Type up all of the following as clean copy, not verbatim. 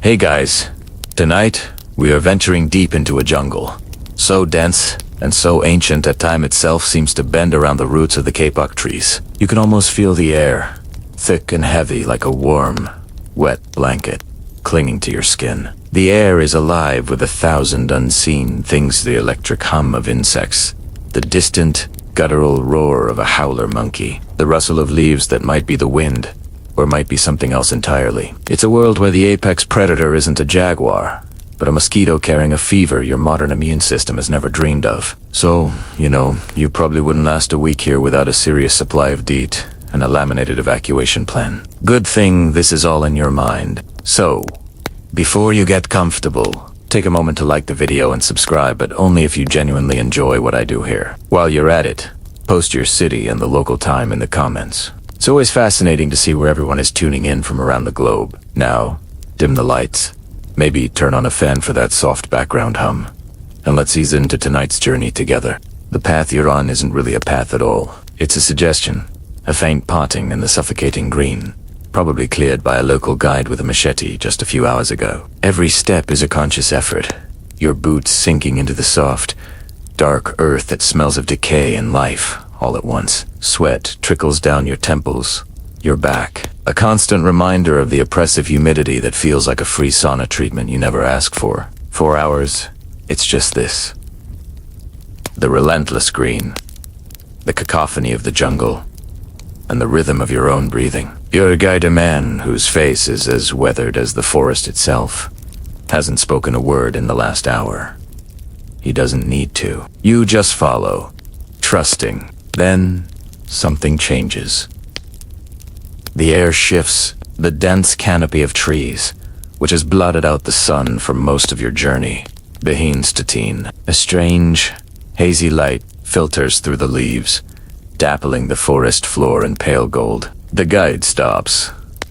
Hey guys, tonight we are venturing deep into a jungle. So dense and so ancient that time itself seems to bend around the roots of the kapok trees. You can almost feel the air, thick and heavy like a warm, wet blanket, clinging to your skin. The air is alive with 1,000 unseen things, the electric hum of insects, the distant, guttural roar of a howler monkey, the rustle of leaves that might be the wind, or might be something else entirely. It's a world where the apex predator isn't a jaguar, but a mosquito carrying a fever your modern immune system has never dreamed of. So, you probably wouldn't last a week here without a serious supply of DEET and a laminated evacuation plan. Good thing this is all in your mind. So, before you get comfortable, take a moment to like the video and subscribe, but only if you genuinely enjoy what I do here. While you're at it, post your city and the local time in the comments. It's always fascinating to see where everyone is tuning in from around the globe. Now, dim the lights. Maybe turn on a fan for that soft background hum. And let's ease into tonight's journey together. The path you're on isn't really a path at all. It's a suggestion, a faint parting in the suffocating green, probably cleared by a local guide with a machete just a few hours ago. Every step is a conscious effort, your boots sinking into the soft, dark earth that smells of decay and life all at once. Sweat trickles down your temples, your back, a constant reminder of the oppressive humidity that feels like a free sauna treatment you never ask for. 4 hours, it's just this. The relentless green, the cacophony of the jungle, and the rhythm of your own breathing. Your guide, a man whose face is as weathered as the forest itself, hasn't spoken a word in the last hour. He doesn't need to. You just follow, trusting. Then, something changes. The air shifts, the dense canopy of trees, which has blotted out the sun for most of your journey, begins to teen. A strange, hazy light filters through the leaves, dappling the forest floor in pale gold. The guide stops,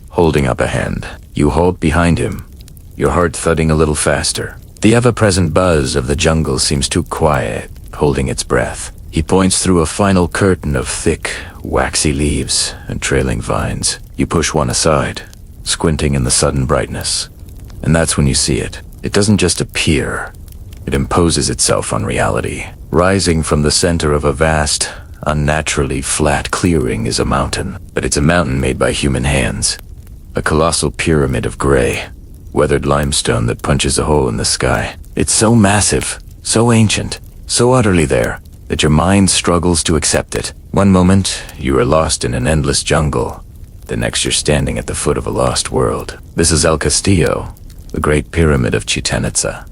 holding up a hand. You halt behind him, your heart thudding a little faster. The ever-present buzz of the jungle seems too quiet, holding its breath. He points through a final curtain of thick, waxy leaves and trailing vines. You push one aside, squinting in the sudden brightness. And that's when you see it. It doesn't just appear. It imposes itself on reality. Rising from the center of a vast, unnaturally flat clearing is a mountain. But it's a mountain made by human hands. A colossal pyramid of gray, weathered limestone that punches a hole in the sky. It's so massive, so ancient, so utterly there, that your mind struggles to accept it. One moment, you are lost in an endless jungle. The next, you're standing at the foot of a lost world. This is El Castillo, the Great Pyramid of Chichen Itza.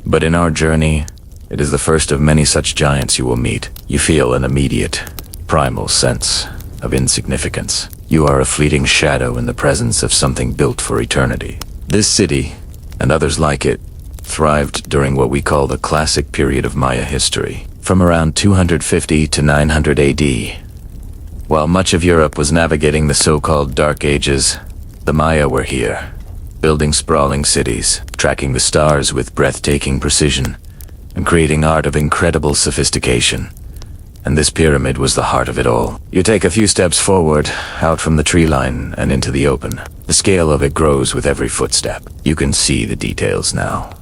But in our journey, it is the first of many such giants you will meet. You feel an immediate, primal sense of insignificance. You are a fleeting shadow in the presence of something built for eternity. This city, and others like it, thrived during what we call the classic period of Maya history, from around 250 to 900 AD. While much of Europe was navigating the so-called Dark Ages, the Maya were here, building sprawling cities, tracking the stars with breathtaking precision, and creating art of incredible sophistication. And this pyramid was the heart of it all. You take a few steps forward, out from the tree line and into the open. The scale of it grows with every footstep. You can see the details now.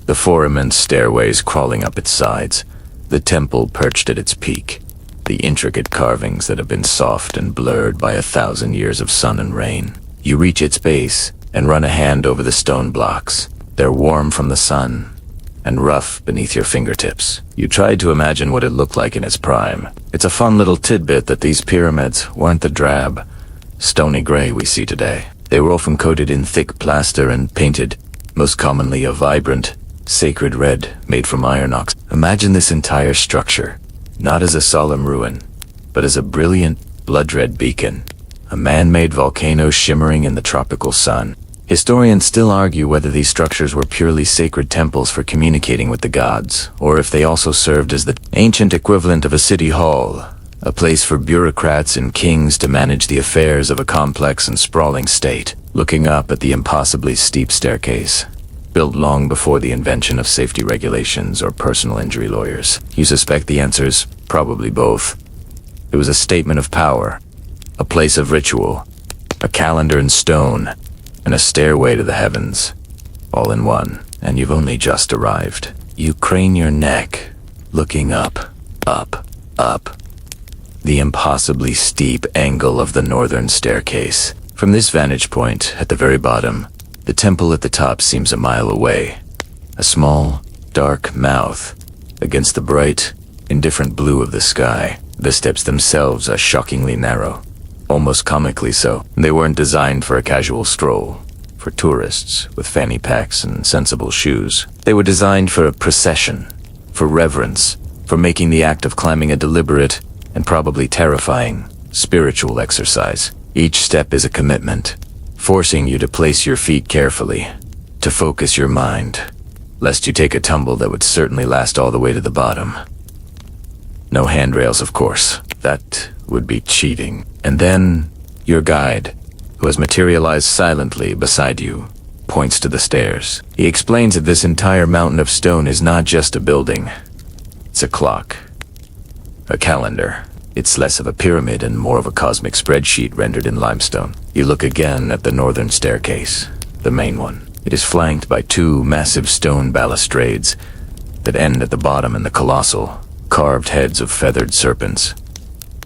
The four immense stairways crawling up its sides, the temple perched at its peak, the intricate carvings that have been soft and blurred by 1,000 years of sun and rain. You reach its base and run a hand over the stone blocks. They're warm from the sun and rough beneath your fingertips. You tried to imagine what it looked like in its prime. It's a fun little tidbit that these pyramids weren't the drab, stony gray we see today. They were often coated in thick plaster and painted, most commonly a vibrant, sacred red made from iron ox. Imagine this entire structure, not as a solemn ruin, but as a brilliant, blood-red beacon, a man-made volcano shimmering in the tropical sun. Historians still argue whether these structures were purely sacred temples for communicating with the gods, or if they also served as the ancient equivalent of a city hall, a place for bureaucrats and kings to manage the affairs of a complex and sprawling state. Looking up at the impossibly steep staircase, built long before the invention of safety regulations or personal injury lawyers, you suspect the answer's probably both. It was a statement of power, a place of ritual, a calendar in stone, and a stairway to the heavens. all in one, and you've only just arrived. You crane your neck, looking up, up, up. The impossibly steep angle of the northern staircase. From this vantage point, at the very bottom, the temple at the top seems a mile away. A small, dark mouth against the bright, indifferent blue of the sky. The steps themselves are shockingly narrow, almost comically so. They weren't designed for a casual stroll, for tourists with fanny packs and sensible shoes. They were designed for a procession, for reverence, for making the act of climbing a deliberate and probably terrifying spiritual exercise. Each step is a commitment, forcing you to place your feet carefully, to focus your mind, lest you take a tumble that would certainly last all the way to the bottom. No handrails, of course. That would be cheating. And then, your guide, who has materialized silently beside you, points to the stairs. He explains that this entire mountain of stone is not just a building. It's a clock. A calendar. It's less of a pyramid and more of a cosmic spreadsheet rendered in limestone. You look again at the northern staircase, the main one. It is flanked by two massive stone balustrades that end at the bottom in the colossal, carved heads of feathered serpents.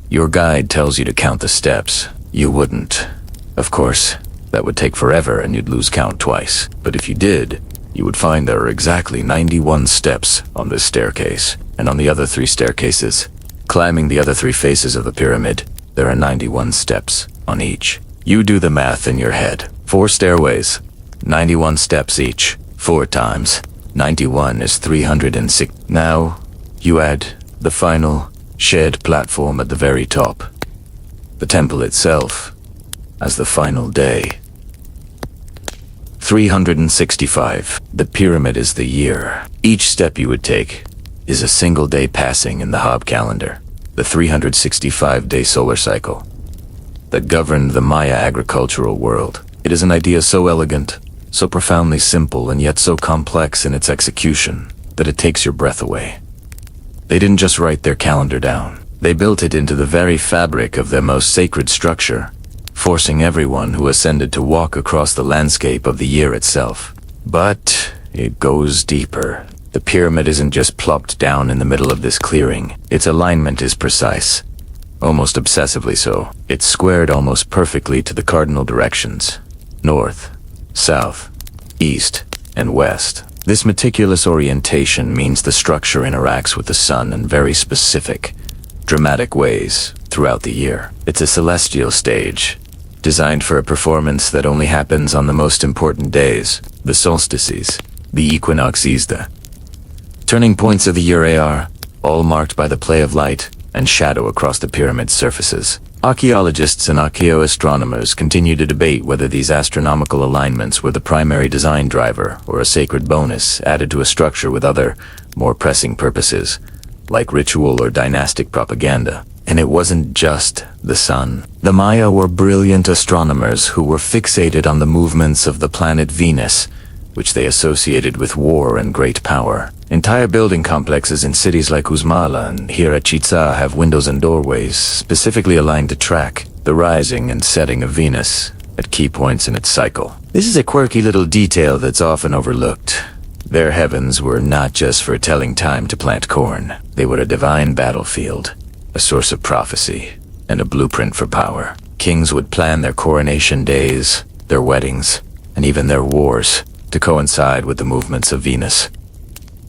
Your guide tells you to count the steps. You wouldn't. Of course, that would take forever and you'd lose count twice. But if you did, you would find there are exactly 91 steps on this staircase, and on the other 3 staircases. Climbing the other 3 faces of the pyramid, there are 91 steps on each. You do the math in your head. 4 stairways, 91 steps each. 4 times 91 is 306. Now, you add the final shared platform at the very top. The temple itself, as the final day. 365. The pyramid is the year. Each step you would take is a single day passing in the Hob calendar, the 365-day solar cycle that governed the Maya agricultural world. It is an idea so elegant, so profoundly simple, and yet so complex in its execution that it takes your breath away. They didn't just write their calendar down. They built it into the very fabric of their most sacred structure, forcing everyone who ascended to walk across the landscape of the year itself. But it goes deeper. The pyramid isn't just plopped down in the middle of this clearing. Its alignment is precise, almost obsessively so. It's squared almost perfectly to the cardinal directions: north, south, east, and west. This meticulous orientation means the structure interacts with the sun in very specific, dramatic ways throughout the year. It's a celestial stage, designed for a performance that only happens on the most important days, the solstices, the equinoxes, the turning points of the year are, all marked by the play of light and shadow across the pyramid's surfaces. Archaeologists and archaeoastronomers continue to debate whether these astronomical alignments were the primary design driver or a sacred bonus added to a structure with other, more pressing purposes, like ritual or dynastic propaganda. And it wasn't just the sun. The Maya were brilliant astronomers who were fixated on the movements of the planet Venus, which they associated with war and great power. Entire building complexes in cities like Uzmala and here Chichen have windows and doorways specifically aligned to track the rising and setting of Venus at key points in its cycle. This is a quirky little detail that's often overlooked. Their heavens were not just for telling time to plant corn. They were a divine battlefield, a source of prophecy, and a blueprint for power. Kings would plan their coronation days, their weddings, and even their wars to coincide with the movements of Venus.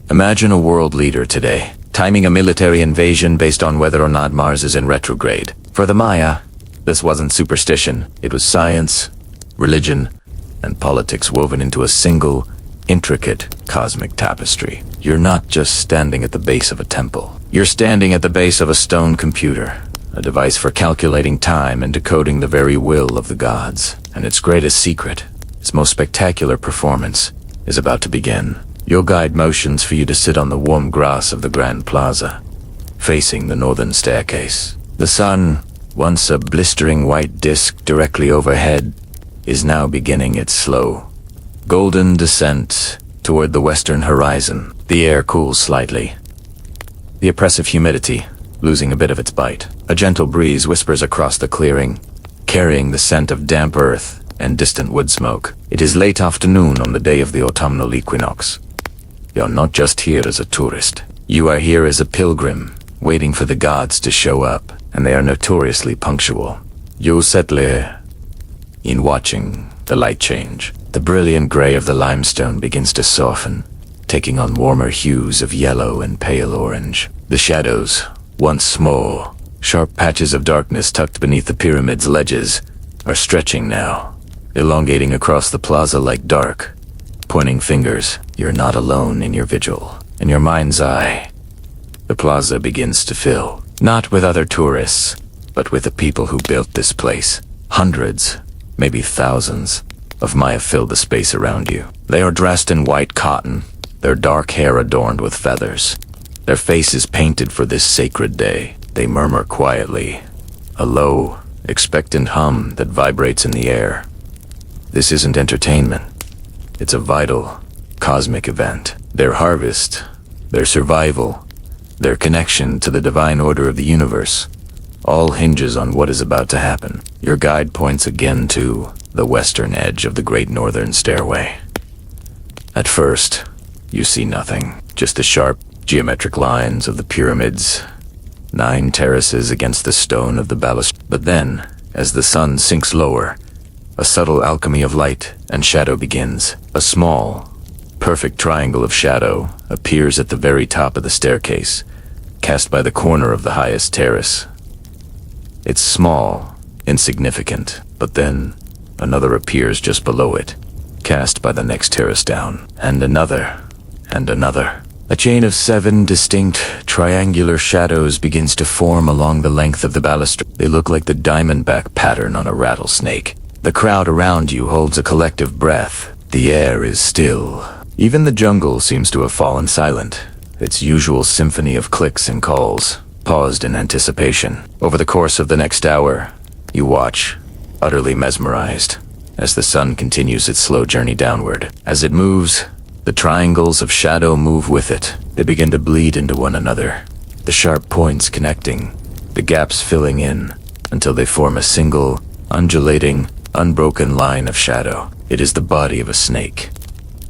Imagine a world leader today, timing a military invasion based on whether or not Mars is in retrograde. For the Maya, this wasn't superstition. It was science, religion, and politics woven into a single, intricate cosmic tapestry. You're not just standing at the base of a temple. You're standing at the base of a stone computer, a device for calculating time and decoding the very will of the gods. And its greatest secret, its most spectacular performance, is about to begin. Your guide motions for you to sit on the warm grass of the Grand Plaza, facing the northern staircase. The sun, once a blistering white disk directly overhead, is now beginning its slow, golden descent toward the western horizon. The air cools slightly, the oppressive humidity losing a bit of its bite. A gentle breeze whispers across the clearing, carrying the scent of damp earth and distant wood smoke. It is late afternoon on the day of the autumnal equinox. You're not just here as a tourist. You are here as a pilgrim, waiting for the gods to show up, and they are notoriously punctual. You settle in watching the light change. The brilliant gray of the limestone begins to soften, taking on warmer hues of yellow and pale orange. The shadows, once small, sharp patches of darkness tucked beneath the pyramid's ledges, are stretching now, elongating across the plaza like dark, pointing fingers. You're not alone in your vigil. In your mind's eye, the plaza begins to fill, not with other tourists, but with the people who built this place. Hundreds, maybe thousands, of Maya fill the space around you. They are dressed in white cotton, their dark hair adorned with feathers, their faces painted for this sacred day. They murmur quietly, a low, expectant hum that vibrates in the air. This isn't entertainment. It's a vital, cosmic event. Their harvest, their survival, their connection to the divine order of the universe, all hinges on what is about to happen. Your guide points again to the western edge of the Great Northern Stairway. At first, you see nothing, just the sharp, geometric lines of the pyramids, 9 terraces against the stone of the balustrade. But then, as the sun sinks lower, a subtle alchemy of light and shadow begins. A small, perfect triangle of shadow appears at the very top of the staircase, cast by the corner of the highest terrace. It's small, insignificant, but then another appears just below it, cast by the next terrace down, and another, and another. A chain of 7 distinct, triangular shadows begins to form along the length of the balustrade. They look like the diamondback pattern on a rattlesnake. The crowd around you holds a collective breath. The air is still. Even the jungle seems to have fallen silent, its usual symphony of clicks and calls, paused in anticipation. Over the course of the next hour, you watch, utterly mesmerized, as the sun continues its slow journey downward. As it moves, the triangles of shadow move with it. They begin to bleed into one another, the sharp points connecting, the gaps filling in, until they form a single, undulating, unbroken line of shadow. It is the body of a snake,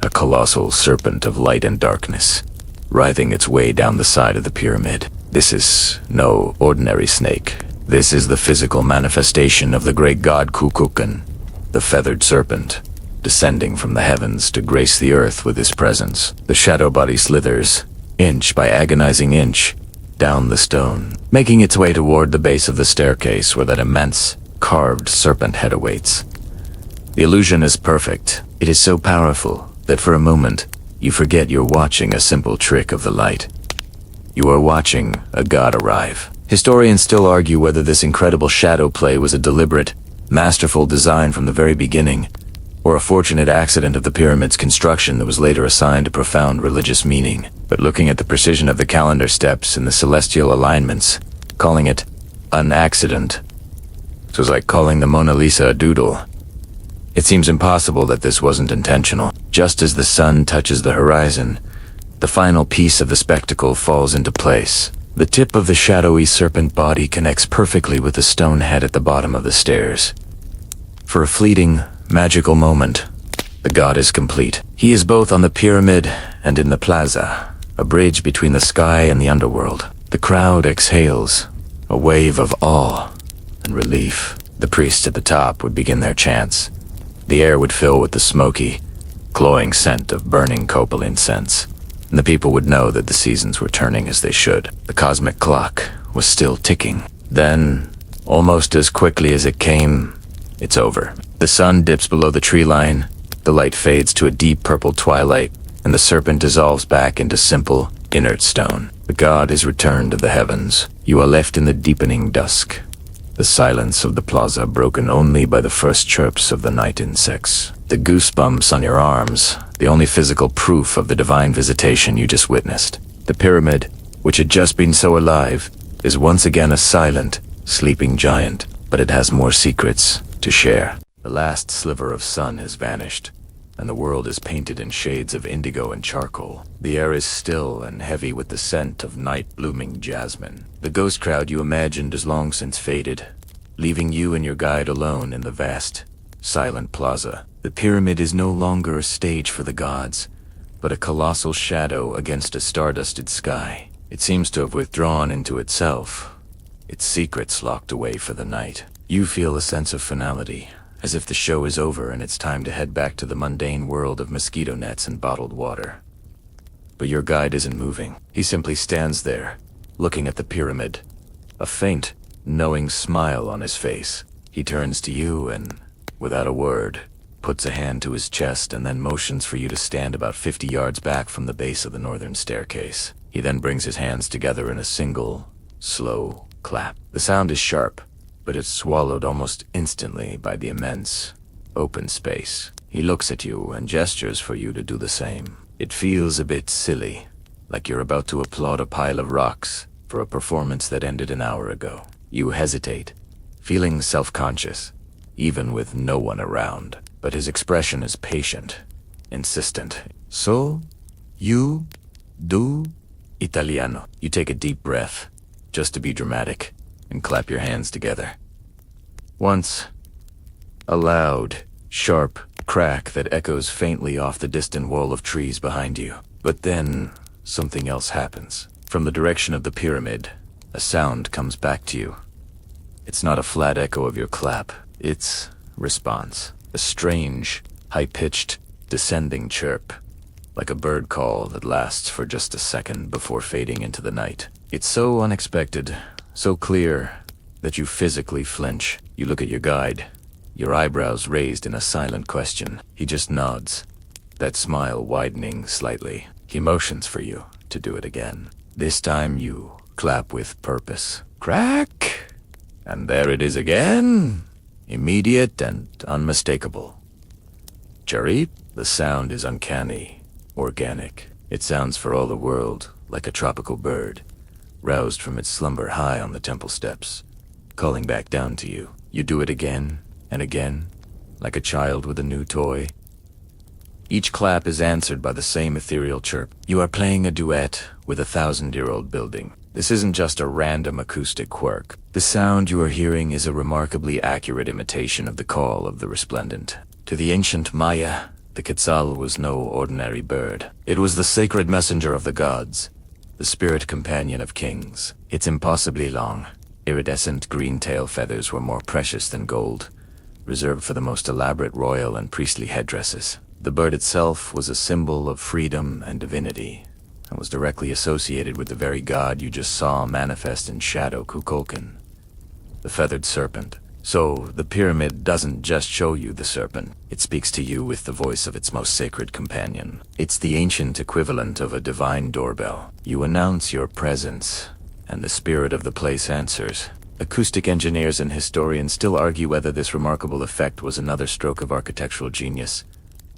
a colossal serpent of light and darkness, writhing its way down the side of the pyramid. This is no ordinary snake. This is the physical manifestation of the great god Kukulkan, the feathered serpent, descending from the heavens to grace the earth with his presence. The shadow body slithers, inch by agonizing inch, down the stone, making its way toward the base of the staircase where that immense, carved serpent head awaits. The illusion is perfect. It is so powerful that for a moment, you forget you're watching a simple trick of the light. You are watching a god arrive. Historians still argue whether this incredible shadow play was a deliberate, masterful design from the very beginning, or a fortunate accident of the pyramid's construction that was later assigned a profound religious meaning. But looking at the precision of the calendar steps and the celestial alignments, calling it an accident, it was like calling the Mona Lisa a doodle. It seems impossible that this wasn't intentional. Just as the sun touches the horizon, the final piece of the spectacle falls into place. The tip of the shadowy serpent body connects perfectly with the stone head at the bottom of the stairs. For a fleeting, magical moment, the god is complete. He is both on the pyramid and in the plaza, a bridge between the sky and the underworld. The crowd exhales, a wave of awe and relief. The priests at the top would begin their chants. The air would fill with the smoky, cloying scent of burning copal incense, and the people would know that the seasons were turning as they should. The cosmic clock was still ticking. Then, almost as quickly as it came, it's over. The sun dips below the tree line, the light fades to a deep purple twilight, and the serpent dissolves back into simple, inert stone. The god is returned to the heavens. You are left in the deepening dusk, the silence of the plaza broken only by the first chirps of the night insects. The goosebumps on your arms, the only physical proof of the divine visitation you just witnessed. The pyramid, which had just been so alive, is once again a silent, sleeping giant, but it has more secrets to share. The last sliver of sun has vanished, and the world is painted in shades of indigo and charcoal. The air is still and heavy with the scent of night-blooming jasmine. The ghost crowd you imagined has long since faded, leaving you and your guide alone in the vast, silent plaza. The pyramid is no longer a stage for the gods, but a colossal shadow against a stardusted sky. It seems to have withdrawn into itself, its secrets locked away for the night. You feel a sense of finality, as if the show is over and it's time to head back to the mundane world of mosquito nets and bottled water. But your guide isn't moving. He simply stands there, looking at the pyramid, a faint, knowing smile on his face. He turns to you and, without a word, puts a hand to his chest and then motions for you to stand about 50 yards back from the base of the northern staircase. He then brings his hands together in a single, slow clap. The sound is sharp, but it's swallowed almost instantly by the immense, open space. He looks at you and gestures for you to do the same. It feels a bit silly, like you're about to applaud a pile of rocks for a performance that ended an hour ago. You hesitate, feeling self-conscious, even with no one around. But his expression is patient, insistent. So, you do Italiano. You take a deep breath, just to be dramatic, and clap your hands together. Once, a loud, sharp crack that echoes faintly off the distant wall of trees behind you. But then, something else happens. From the direction of the pyramid, a sound comes back to you. It's not a flat echo of your clap, it's response. A strange, high-pitched, descending chirp, like a bird call that lasts for just a second before fading into the night. It's so unexpected, so clear, that you physically flinch. You look at your guide, your eyebrows raised in a silent question. He just nods, that smile widening slightly. He motions for you to do it again. This time you clap with purpose. Crack! And there it is again. Immediate and unmistakable. Jarip, the sound is uncanny, organic. It sounds for all the world like a tropical bird, roused from its slumber high on the temple steps, calling back down to you. You do it again and again, like a child with a new toy. Each clap is answered by the same ethereal chirp. You are playing a duet with a 1,000-year-old building. This isn't just a random acoustic quirk. The sound you are hearing is a remarkably accurate imitation of the call of the resplendent. To the ancient Maya, the Quetzal was no ordinary bird. It was the sacred messenger of the gods, the spirit companion of kings. Its impossibly long, iridescent green tail feathers were more precious than gold, reserved for the most elaborate royal and priestly headdresses. The bird itself was a symbol of freedom and divinity, and was directly associated with the very god you just saw manifest in shadow Kukulkan, the feathered serpent. So, the pyramid doesn't just show you the serpent, it speaks to you with the voice of its most sacred companion. It's the ancient equivalent of a divine doorbell. You announce your presence, and the spirit of the place answers. Acoustic engineers and historians still argue whether this remarkable effect was another stroke of architectural genius,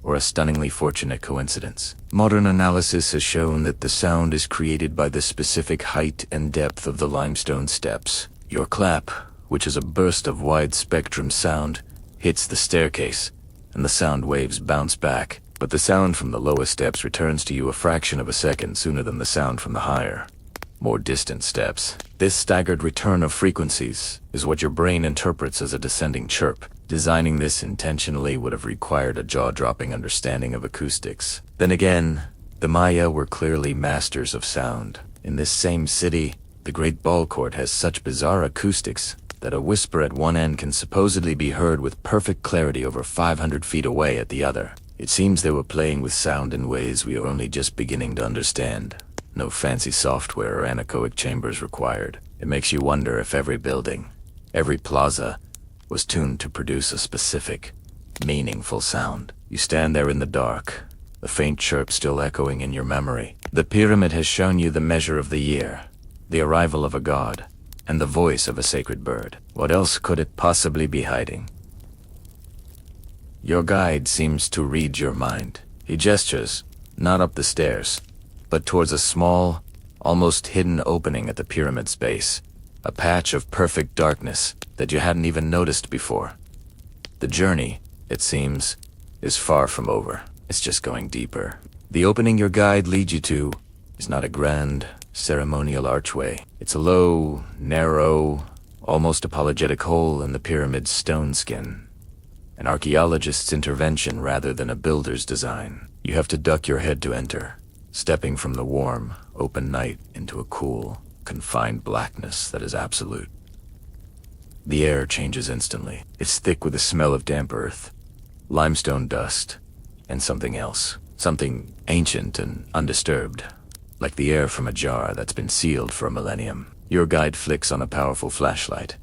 or a stunningly fortunate coincidence. Modern analysis has shown that the sound is created by the specific height and depth of the limestone steps. Your clap, which is a burst of wide-spectrum sound, hits the staircase, and the sound waves bounce back. But the sound from the lowest steps returns to you a fraction of a second sooner than the sound from the higher, more distant steps. This staggered return of frequencies is what your brain interprets as a descending chirp. Designing this intentionally would have required a jaw-dropping understanding of acoustics. Then again, the Maya were clearly masters of sound. In this same city, the Great Ball Court has such bizarre acoustics that a whisper at one end can supposedly be heard with perfect clarity over 500 feet away at the other. It seems they were playing with sound in ways we are only just beginning to understand. No fancy software or anechoic chambers required. It makes you wonder if every building, every plaza, was tuned to produce a specific, meaningful sound. You stand there in the dark, the faint chirp still echoing in your memory. The pyramid has shown you the measure of the year, the arrival of a god, and the voice of a sacred bird. What else could it possibly be hiding? Your guide seems to read your mind. He gestures, not up the stairs, but towards a small, almost hidden opening at the pyramid's base, a patch of perfect darkness that you hadn't even noticed before. The journey, it seems, is far from over. It's just going deeper. The opening your guide leads you to is not a grand, ceremonial archway. It's a low, narrow, almost apologetic hole in the pyramid's stone skin. An archaeologist's intervention rather than a builder's design. You have to duck your head to enter, stepping from the warm, open night into a cool, confined blackness that is absolute. The air changes instantly. It's thick with the smell of damp earth, limestone dust, and something else. Something ancient and undisturbed, like the air from a jar that's been sealed for a millennium. Your guide flicks on a powerful flashlight,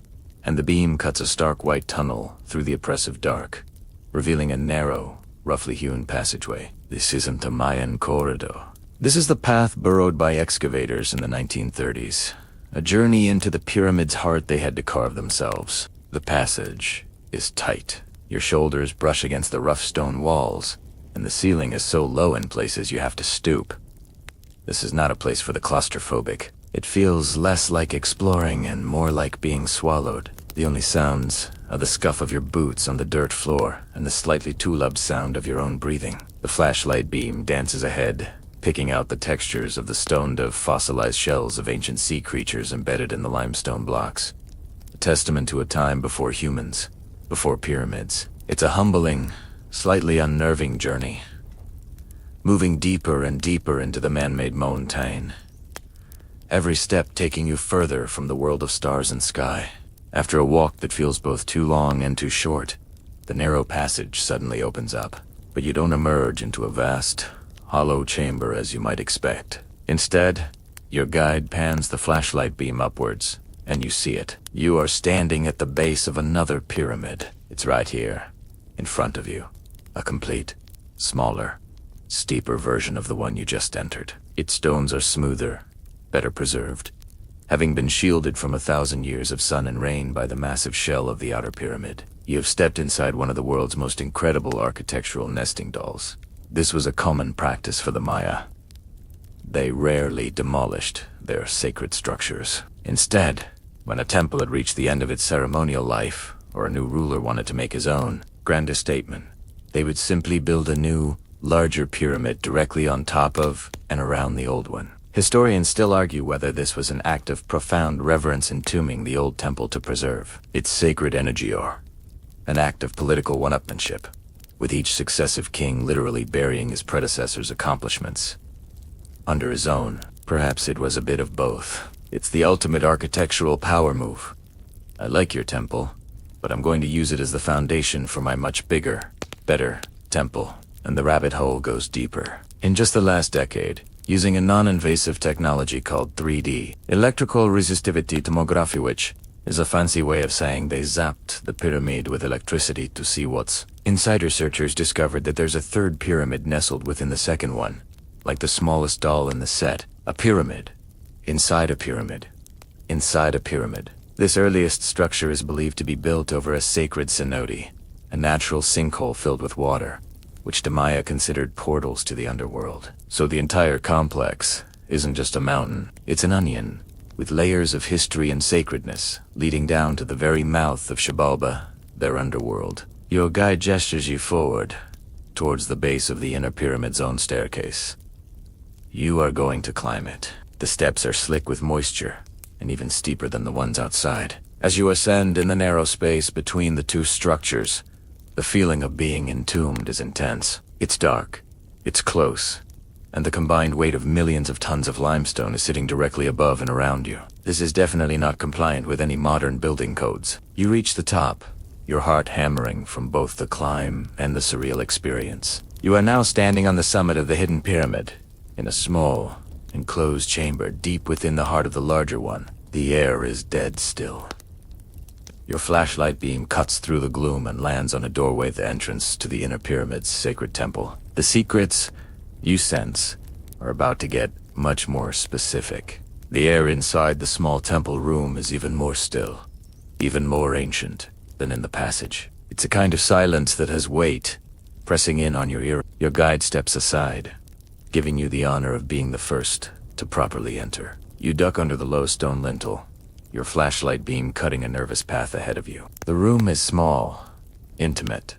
and the beam cuts a stark white tunnel through the oppressive dark, revealing a narrow, roughly hewn passageway. This isn't a Mayan corridor. This is the path burrowed by excavators in the 1930s. A journey into the pyramid's heart they had to carve themselves. The passage is tight. Your shoulders brush against the rough stone walls, and the ceiling is so low in places you have to stoop. This is not a place for the claustrophobic. It feels less like exploring and more like being swallowed. The only sounds are the scuff of your boots on the dirt floor and the slightly too-loud sound of your own breathing. The flashlight beam dances ahead, picking out the textures of the stone-dove fossilized shells of ancient sea creatures embedded in the limestone blocks. A testament to a time before humans, before pyramids. It's a humbling, slightly unnerving journey, moving deeper and deeper into the man-made mountain. Every step taking you further from the world of stars and sky. After a walk that feels both too long and too short, the narrow passage suddenly opens up, but you don't emerge into a vast, hollow chamber as you might expect. Instead, your guide pans the flashlight beam upwards, and you see it. You are standing at the base of another pyramid. It's right here, in front of you. A complete, smaller, steeper version of the one you just entered. Its stones are smoother, better preserved, having been shielded from 1,000 years of sun and rain by the massive shell of the outer pyramid. You have stepped inside one of the world's most incredible architectural nesting dolls. This was a common practice for the Maya. They rarely demolished their sacred structures. Instead, when a temple had reached the end of its ceremonial life, or a new ruler wanted to make his own grand statement, they would simply build a new, larger pyramid directly on top of and around the old one. Historians still argue whether this was an act of profound reverence entombing the old temple to preserve its sacred energy, or an act of political one-upmanship, with each successive king literally burying his predecessor's accomplishments under his own. Perhaps it was a bit of both. It's the ultimate architectural power move. I like your temple, but I'm going to use it as the foundation for my much bigger, better temple. And the rabbit hole goes deeper. In just the last decade, using a non-invasive technology called 3D, electrical resistivity tomography, which is a fancy way of saying they zapped the pyramid with electricity to see what's inside. Researchers discovered that there's a third pyramid nestled within the second one, like the smallest doll in the set. A pyramid. Inside a pyramid. Inside a pyramid. This earliest structure is believed to be built over a sacred cenote, a natural sinkhole filled with water, which the Maya considered portals to the underworld. So the entire complex isn't just a mountain, it's an onion, with layers of history and sacredness, leading down to the very mouth of Xibalba, their underworld. Your guide gestures you forward, towards the base of the inner pyramid's own staircase. You are going to climb it. The steps are slick with moisture, and even steeper than the ones outside. As you ascend in the narrow space between the two structures, the feeling of being entombed is intense. It's dark, it's close, and the combined weight of millions of tons of limestone is sitting directly above and around you. This is definitely not compliant with any modern building codes. You reach the top, your heart hammering from both the climb and the surreal experience. You are now standing on the summit of the hidden pyramid, in a small, enclosed chamber deep within the heart of the larger one. The air is dead still. Your flashlight beam cuts through the gloom and lands on a doorway at the entrance to the inner pyramid's sacred temple. The secrets you sense are about to get much more specific. The air inside the small temple room is even more still, even more ancient than in the passage. It's a kind of silence that has weight, pressing in on your ear. Your guide steps aside, giving you the honor of being the first to properly enter. You duck under the low stone lintel, your flashlight beam cutting a nervous path ahead of you. The room is small, intimate,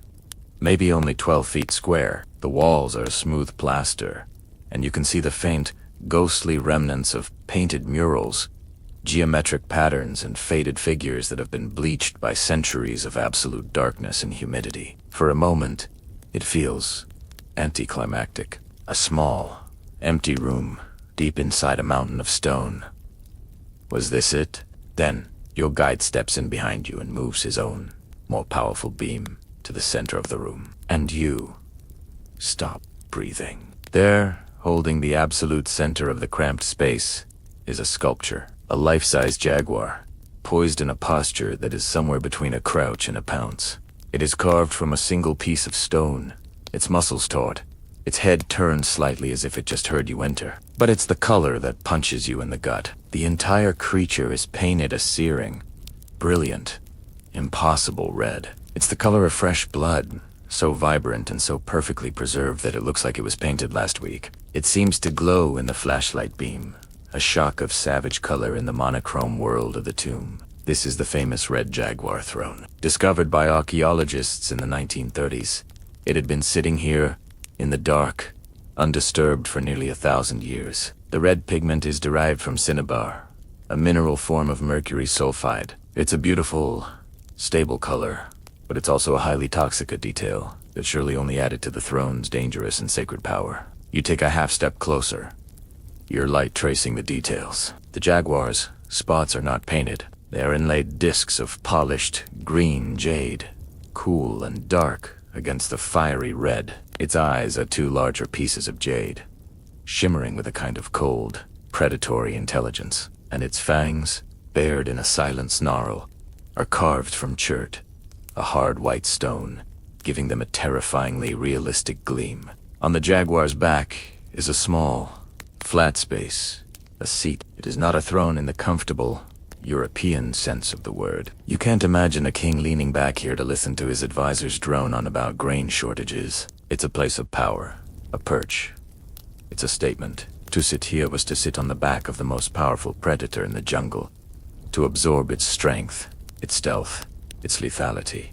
maybe only 12 feet square. The walls are smooth plaster, and you can see the faint, ghostly remnants of painted murals, geometric patterns, and faded figures that have been bleached by centuries of absolute darkness and humidity. For a moment, it feels anticlimactic. A small, empty room deep inside a mountain of stone. Was this it? Then, your guide steps in behind you and moves his own, more powerful beam to the center of the room. And you stop breathing. There, holding the absolute center of the cramped space, is a sculpture, a life-size jaguar, poised in a posture that is somewhere between a crouch and a pounce. It is carved from a single piece of stone, its muscles taut, its head turned slightly as if it just heard you enter. But it's the color that punches you in the gut. The entire creature is painted a searing, brilliant, impossible red. It's the color of fresh blood, so vibrant and so perfectly preserved that it looks like it was painted last week. It seems to glow in the flashlight beam, a shock of savage color in the monochrome world of the tomb. This is the famous red jaguar throne. Discovered by archaeologists in the 1930s, it had been sitting here, in the dark, undisturbed for nearly 1,000 years. The red pigment is derived from cinnabar, a mineral form of mercury sulfide. It's a beautiful, stable color, but it's also a highly toxic detail that surely only added to the throne's dangerous and sacred power. You take a half-step closer, your light tracing the details. The jaguar's spots are not painted. They are inlaid discs of polished green jade, cool and dark against the fiery red. Its eyes are two larger pieces of jade, shimmering with a kind of cold, predatory intelligence, and its fangs, bared in a silent snarl, are carved from chert, a hard white stone, giving them a terrifyingly realistic gleam. On the jaguar's back is a small, flat space, a seat. It is not a throne in the comfortable, European sense of the word. You can't imagine a king leaning back here to listen to his advisors drone on about grain shortages. It's a place of power, a perch. It's a statement. To sit here was to sit on the back of the most powerful predator in the jungle, to absorb its strength, its stealth, its lethality.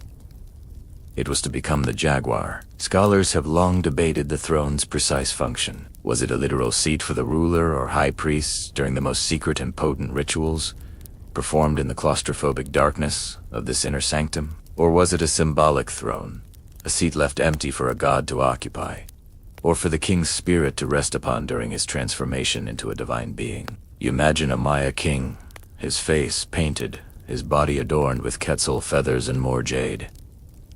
It was to become the jaguar. Scholars have long debated the throne's precise function. Was it a literal seat for the ruler or high priests during the most secret and potent rituals performed in the claustrophobic darkness of this inner sanctum? Or was it a symbolic throne, a seat left empty for a god to occupy, or for the king's spirit to rest upon during his transformation into a divine being? You imagine a Maya king, his face painted, his body adorned with quetzal feathers and more jade,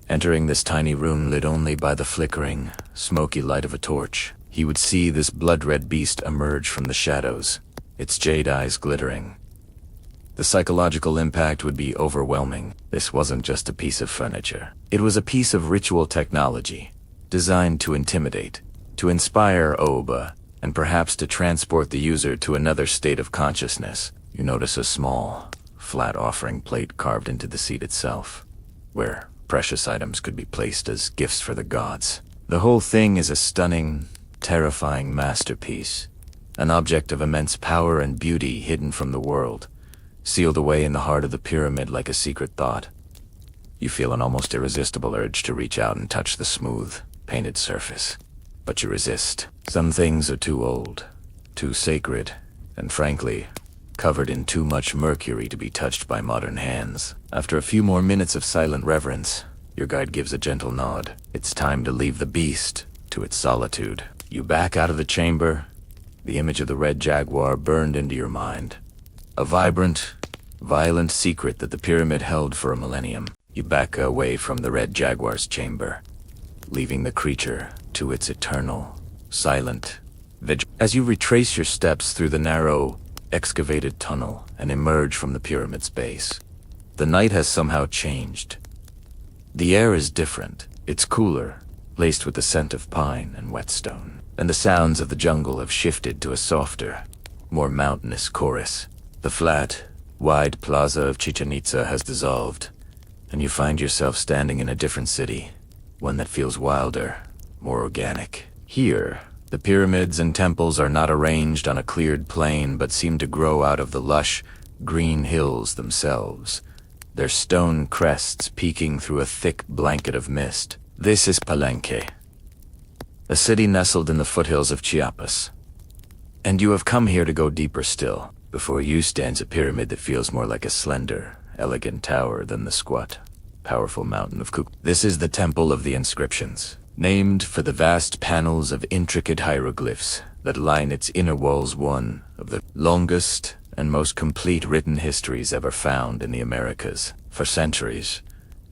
entering this tiny room lit only by the flickering, smoky light of a torch. He would see this blood-red beast emerge from the shadows, its jade eyes glittering. The psychological impact would be overwhelming. This wasn't just a piece of furniture. It was a piece of ritual technology, designed to intimidate, to inspire Oba, and perhaps to transport the user to another state of consciousness. You notice a small, flat offering plate carved into the seat itself, where precious items could be placed as gifts for the gods. The whole thing is a stunning, terrifying masterpiece, an object of immense power and beauty hidden from the world, sealed away in the heart of the pyramid like a secret thought. You feel an almost irresistible urge to reach out and touch the smooth, painted surface, but you resist. Some things are too old, too sacred, and frankly, covered in too much mercury to be touched by modern hands. After a few more minutes of silent reverence, your guide gives a gentle nod. It's time to leave the beast to its solitude. You back out of the chamber, the image of the red jaguar burned into your mind. A vibrant, violent secret that the pyramid held for a millennium. You back away from the red jaguar's chamber, leaving the creature to its eternal, silent vigil. As you retrace your steps through the narrow, excavated tunnel and emerge from the pyramid's base, the night has somehow changed. The air is different. It's cooler, laced with the scent of pine and whetstone, and the sounds of the jungle have shifted to a softer, more mountainous chorus. The flat, wide plaza of Chichen Itza has dissolved, and you find yourself standing in a different city, one that feels wilder, more organic. Here, the pyramids and temples are not arranged on a cleared plain but seem to grow out of the lush, green hills themselves, their stone crests peeking through a thick blanket of mist. This is Palenque, a city nestled in the foothills of Chiapas. And you have come here to go deeper still. Before you stands a pyramid that feels more like a slender, elegant tower than the squat, powerful mountain of Kuk. This is the Temple of the Inscriptions, named for the vast panels of intricate hieroglyphs that line its inner walls, one of the longest and most complete written histories ever found in the Americas. For centuries,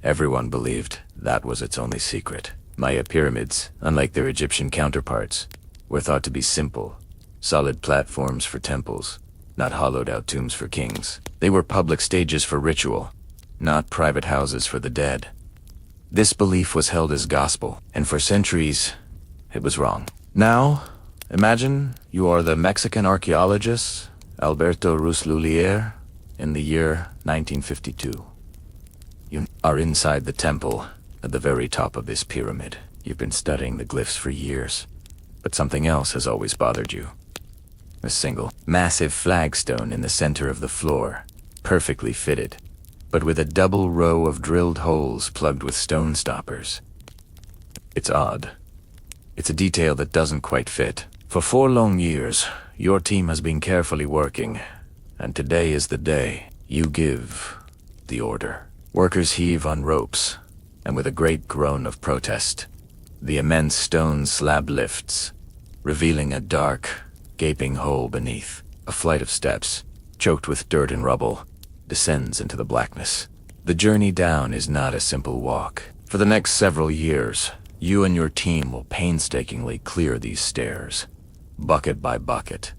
everyone believed that was its only secret. Maya pyramids, unlike their Egyptian counterparts, were thought to be simple, solid platforms for temples, not hollowed-out tombs for kings. They were public stages for ritual, not private houses for the dead. This belief was held as gospel, and for centuries, it was wrong. Now, imagine you are the Mexican archaeologist Alberto Ruslulier in the year 1952. You are inside the temple at the very top of this pyramid. You've been studying the glyphs for years, but something else has always bothered you. A single, massive flagstone in the center of the floor, perfectly fitted, but with a double row of drilled holes plugged with stone stoppers. It's odd. It's a detail that doesn't quite fit. For 4 long years, your team has been carefully working, and today is the day you give the order. Workers heave on ropes, and with a great groan of protest, the immense stone slab lifts, revealing a dark, gaping hole beneath. A flight of steps, choked with dirt and rubble, descends into the blackness. The journey down is not a simple walk. For the next several years, you and your team will painstakingly clear these stairs, bucket by bucket.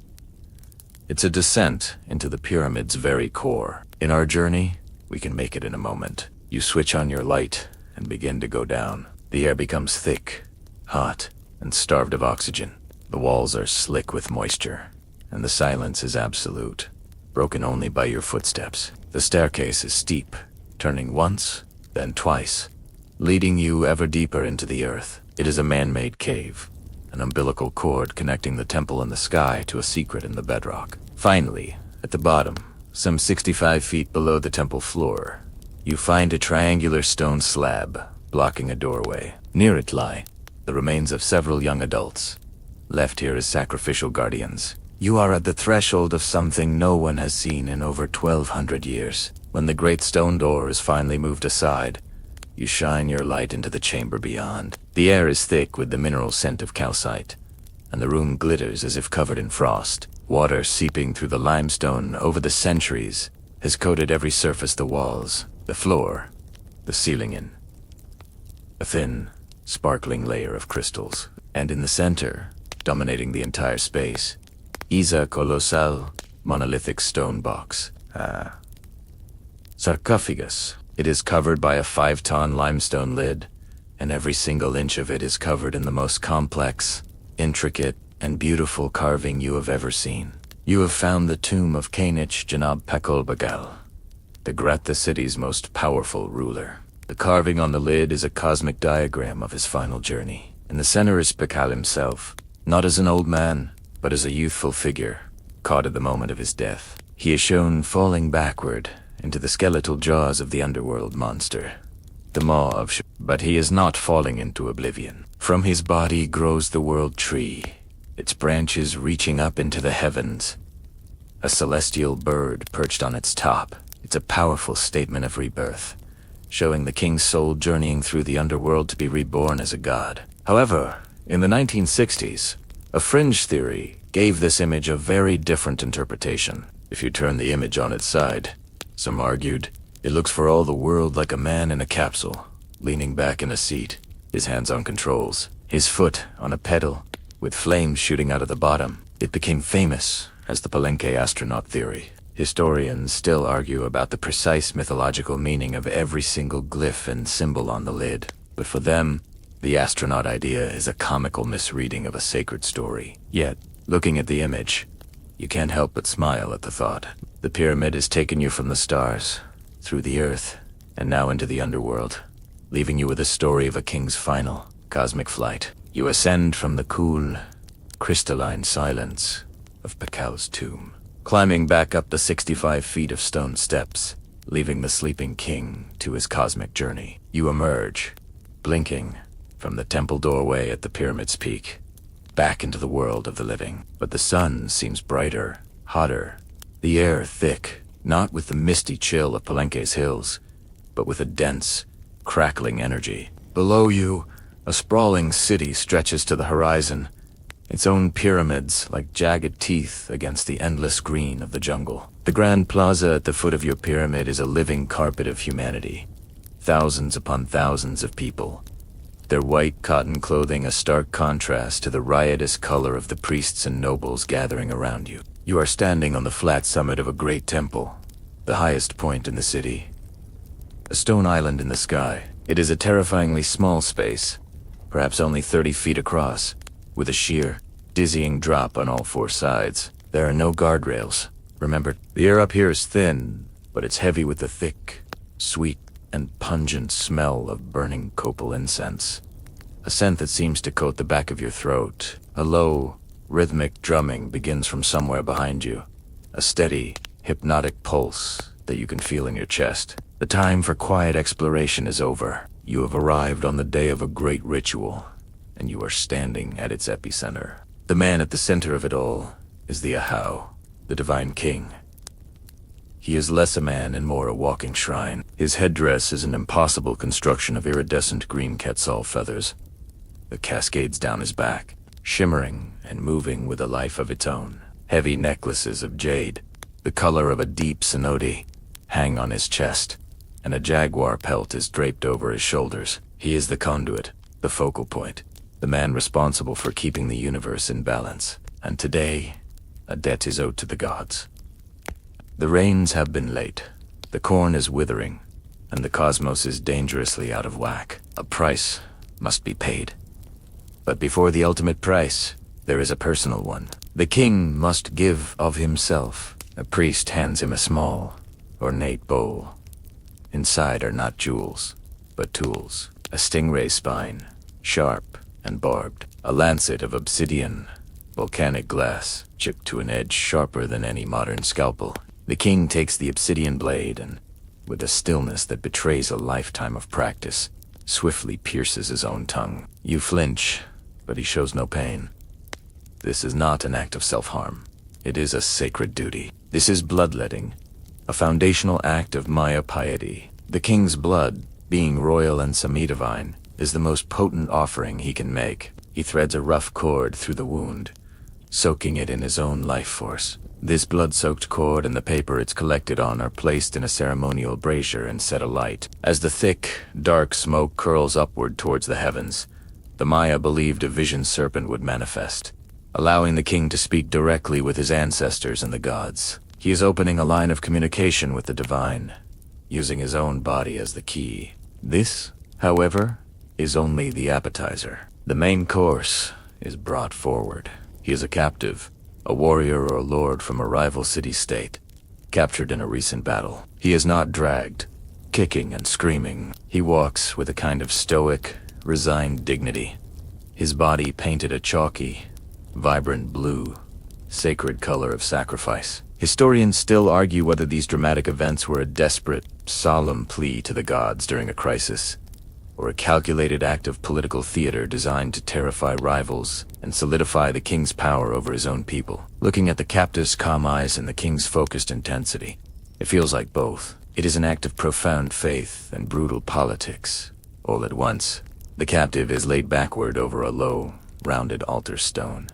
It's a descent into the pyramid's very core. In our journey, we can make it in a moment. You switch on your light and begin to go down. The air becomes thick, hot, and starved of oxygen. The walls are slick with moisture, and the silence is absolute, broken only by your footsteps. The staircase is steep, turning once, then twice, leading you ever deeper into the earth. It is a man-made cave, an umbilical cord connecting the temple and the sky to a secret in the bedrock. Finally, at the bottom, some 65 feet below the temple floor, you find a triangular stone slab blocking a doorway. Near it lie the remains of several young adults, left here as sacrificial guardians. You are at the threshold of something no one has seen in over 1,200 years. When the great stone door is finally moved aside, you shine your light into the chamber beyond. The air is thick with the mineral scent of calcite, and the room glitters as if covered in frost. Water seeping through the limestone over the centuries has coated every surface, the walls, the floor, the ceiling in a thin, sparkling layer of crystals. And in the center, dominating the entire space, is a colossal, monolithic stone box. Sarcophagus. It is covered by a 5-ton limestone lid, and every single inch of it is covered in the most complex, intricate, and beautiful carving you have ever seen. You have found the tomb of Kanich Janab Pakolbagal, the city's most powerful ruler. The carving on the lid is a cosmic diagram of his final journey. In the center is Pakal himself, not as an old man, but as a youthful figure, caught at the moment of his death. He is shown falling backward into the skeletal jaws of the underworld monster, the Maw of but he is not falling into oblivion. From his body grows the world tree, its branches reaching up into the heavens. A celestial bird perched on its top. It's a powerful statement of rebirth, showing the king's soul journeying through the underworld to be reborn as a god. However, in the 1960s, a fringe theory gave this image a very different interpretation. If you turn the image on its side, some argued, it looks for all the world like a man in a capsule, leaning back in a seat, his hands on controls, his foot on a pedal, with flames shooting out of the bottom. It became famous as the Palenque astronaut theory. Historians still argue about the precise mythological meaning of every single glyph and symbol on the lid, but for them, the astronaut idea is a comical misreading of a sacred story. Yet, looking at the image, you can't help but smile at the thought. The pyramid has taken you from the stars, through the earth, and now into the underworld, leaving you with a story of a king's final, cosmic flight. You ascend from the cool, crystalline silence of Pakal's tomb, climbing back up the 65 feet of stone steps, leaving the sleeping king to his cosmic journey. You emerge, blinking, from the temple doorway at the pyramid's peak, back into the world of the living. But the sun seems brighter, hotter, the air thick, not with the misty chill of Palenque's hills, but with a dense, crackling energy. Below you, a sprawling city stretches to the horizon, its own pyramids like jagged teeth against the endless green of the jungle. The grand plaza at the foot of your pyramid is a living carpet of humanity. Thousands upon thousands of people, their white cotton clothing a stark contrast to the riotous color of the priests and nobles gathering around you. You are standing on the flat summit of a great temple, the highest point in the city. A stone island in the sky. It is a terrifyingly small space, perhaps only 30 feet across, with a sheer, dizzying drop on all four sides. There are no guardrails. Remember, the air up here is thin, but it's heavy with the thick, sweet, and pungent smell of burning copal incense. A scent that seems to coat the back of your throat. A low, rhythmic drumming begins from somewhere behind you. A steady, hypnotic pulse that you can feel in your chest. The time for quiet exploration is over. You have arrived on the day of a great ritual, and you are standing at its epicenter. The man at the center of it all is the Ahau, the divine king. He is less a man and more a walking shrine. His headdress is an impossible construction of iridescent green quetzal feathers that cascades down his back, shimmering and moving with a life of its own. Heavy necklaces of jade, the color of a deep cenote, hang on his chest, and a jaguar pelt is draped over his shoulders. He is the conduit, the focal point, the man responsible for keeping the universe in balance. And today, a debt is owed to the gods. The rains have been late, the corn is withering, and the cosmos is dangerously out of whack. A price must be paid. But before the ultimate price, there is a personal one. The king must give of himself. A priest hands him a small, ornate bowl. Inside are not jewels, but tools. A stingray spine, sharp and barbed. A lancet of obsidian, volcanic glass, chipped to an edge sharper than any modern scalpel. The king takes the obsidian blade and, with a stillness that betrays a lifetime of practice, swiftly pierces his own tongue. You flinch, but he shows no pain. This is not an act of self-harm. It is a sacred duty. This is bloodletting, a foundational act of Maya piety. The king's blood, being royal and semi-divine, is the most potent offering he can make. He threads a rough cord through the wound, soaking it in his own life force. This blood-soaked cord and the paper it's collected on are placed in a ceremonial brazier and set alight. As the thick, dark smoke curls upward towards the heavens, the Maya believed a vision serpent would manifest, allowing the king to speak directly with his ancestors and the gods. He is opening a line of communication with the divine, using his own body as the key. This, however, is only the appetizer. The main course is brought forward. He is a captive, a warrior or lord from a rival city-state, captured in a recent battle. He is not dragged, kicking and screaming. He walks with a kind of stoic, resigned dignity, his body painted a chalky, vibrant blue, sacred color of sacrifice. Historians still argue whether these dramatic events were a desperate, solemn plea to the gods during a crisis, or a calculated act of political theater designed to terrify rivals and solidify the king's power over his own people. Looking at the captive's calm eyes and the king's focused intensity, it feels like both. It is an act of profound faith and brutal politics, all at once. The captive is laid backward over a low, rounded altar stone,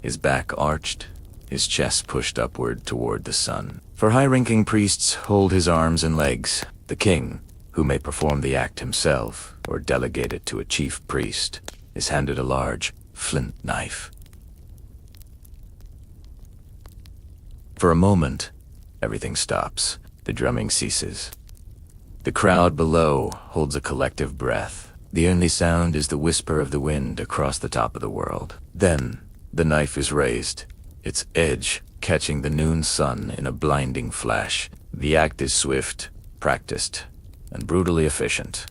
his back arched, his chest pushed upward toward the sun. For high-ranking priests hold his arms and legs. The king, who may perform the act himself or delegate it to a chief priest, is handed a large flint knife. For a moment, everything stops. The drumming ceases. The crowd below holds a collective breath. The only sound is the whisper of the wind across the top of the world. Then, the knife is raised, its edge catching the noon sun in a blinding flash. The act is swift, practiced, and brutally efficient.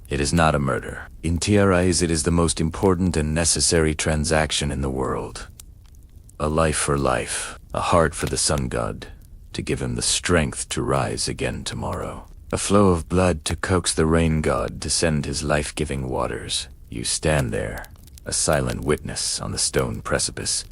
It is not a murder. In TRIs, it is the most important and necessary transaction in the world. A life for life, a heart for the sun god, to give him the strength to rise again tomorrow. A flow of blood to coax the rain god to send his life-giving waters. You stand there, a silent witness on the stone precipice,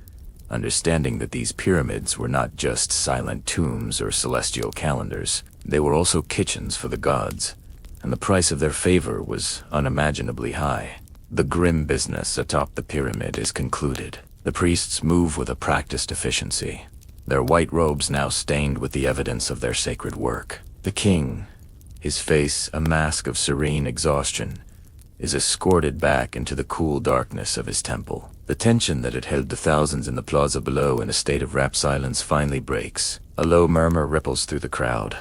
understanding that these pyramids were not just silent tombs or celestial calendars. They were also kitchens for the gods, and the price of their favor was unimaginably high. The grim business atop the pyramid is concluded. The priests move with a practiced efficiency, their white robes now stained with the evidence of their sacred work. The king, his face a mask of serene exhaustion, is escorted back into the cool darkness of his temple. The tension that had held the thousands in the plaza below in a state of rapt silence finally breaks. A low murmur ripples through the crowd,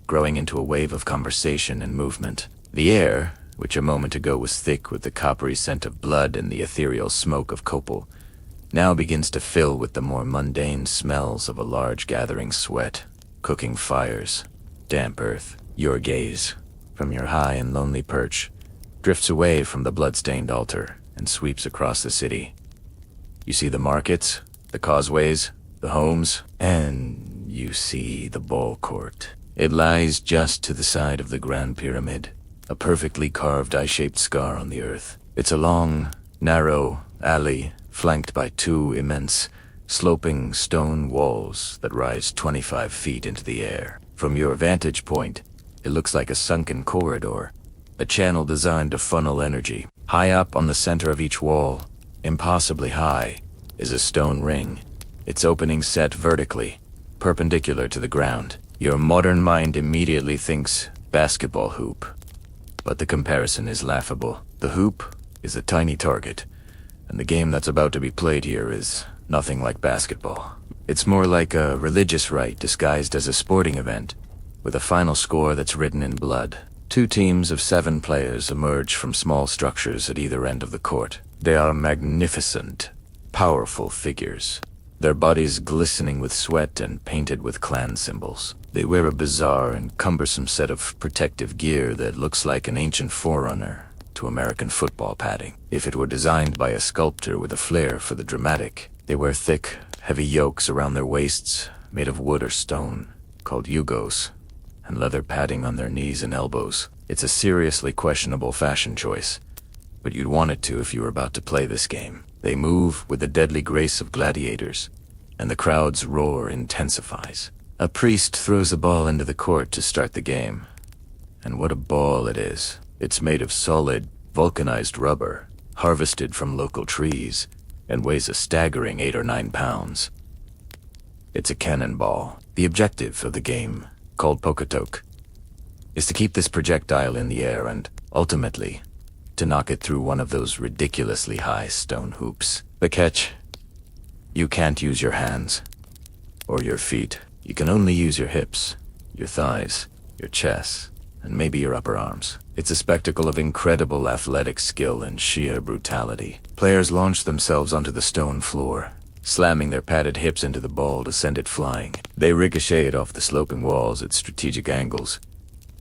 growing into a wave of conversation and movement. The air, which a moment ago was thick with the coppery scent of blood and the ethereal smoke of copal, now begins to fill with the more mundane smells of a large gathering sweat, cooking fires, damp earth. Your gaze, from your high and lonely perch, drifts away from the blood-stained altar and sweeps across the city. You see the markets, the causeways, the homes, and you see the ball court. It lies just to the side of the Grand Pyramid, a perfectly carved eye-shaped scar on the earth. It's a long, narrow alley flanked by two immense, sloping stone walls that rise 25 feet into the air. From your vantage point, it looks like a sunken corridor, a channel designed to funnel energy. High up on the center of each wall, impossibly high, is a stone ring, its opening set vertically, perpendicular to the ground. Your modern mind immediately thinks basketball hoop, but the comparison is laughable. The hoop is a tiny target, and the game that's about to be played here is nothing like basketball. It's more like a religious rite disguised as a sporting event, with a final score that's written in blood. 2 teams of 7 players emerge from small structures at either end of the court. They are magnificent, powerful figures, their bodies glistening with sweat and painted with clan symbols. They wear a bizarre and cumbersome set of protective gear that looks like an ancient forerunner to American football padding. If it were designed by a sculptor with a flair for the dramatic. They wear thick, heavy yokes around their waists, made of wood or stone, called yugos, and leather padding on their knees and elbows. It's a seriously questionable fashion choice, but you'd want it to if you were about to play this game. They move with the deadly grace of gladiators, and the crowd's roar intensifies. A priest throws a ball into the court to start the game, and what a ball it is. It's made of solid, vulcanized rubber, harvested from local trees, and weighs a staggering 8 or 9 pounds. It's a cannonball. The objective of the game, called Poketok, is to keep this projectile in the air and, ultimately, to knock it through one of those ridiculously high stone hoops. The catch: you can't use your hands or your feet. You can only use your hips, your thighs, your chest, and maybe your upper arms. It's a spectacle of incredible athletic skill and sheer brutality. Players launch themselves onto the stone floor, slamming their padded hips into the ball to send it flying. They ricochet it off the sloping walls at strategic angles,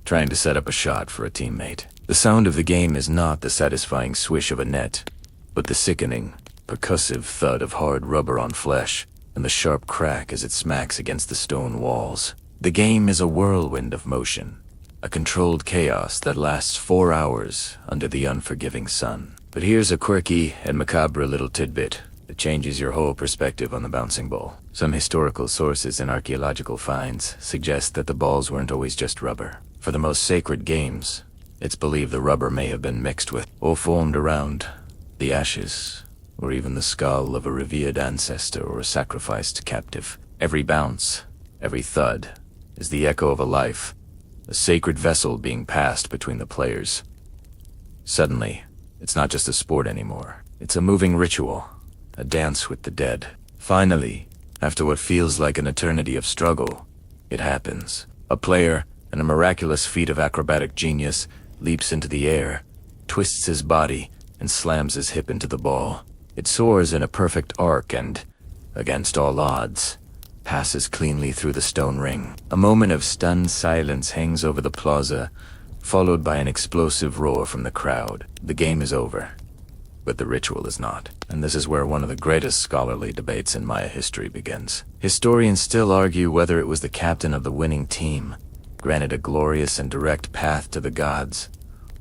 trying to set up a shot for a teammate. The sound of the game is not the satisfying swish of a net, but the sickening, percussive thud of hard rubber on flesh, and the sharp crack as it smacks against the stone walls. The game is a whirlwind of motion, a controlled chaos that lasts 4 hours under the unforgiving sun. But here's a quirky and macabre little tidbit that changes your whole perspective on the bouncing ball. Some historical sources and archaeological finds suggest that the balls weren't always just rubber. For the most sacred games, it's believed the rubber may have been mixed with or formed around the ashes, or even the skull of a revered ancestor or a sacrificed captive. Every bounce, every thud, is the echo of a life, a sacred vessel being passed between the players. Suddenly, it's not just a sport anymore. It's a moving ritual, a dance with the dead. Finally, after what feels like an eternity of struggle, it happens. A player, in a miraculous feat of acrobatic genius, leaps into the air, twists his body, and slams his hip into the ball. It soars in a perfect arc and, against all odds, passes cleanly through the stone ring. A moment of stunned silence hangs over the plaza, followed by an explosive roar from the crowd. The game is over, but the ritual is not. And this is where one of the greatest scholarly debates in Maya history begins. Historians still argue whether it was the captain of the winning team, granted a glorious and direct path to the gods,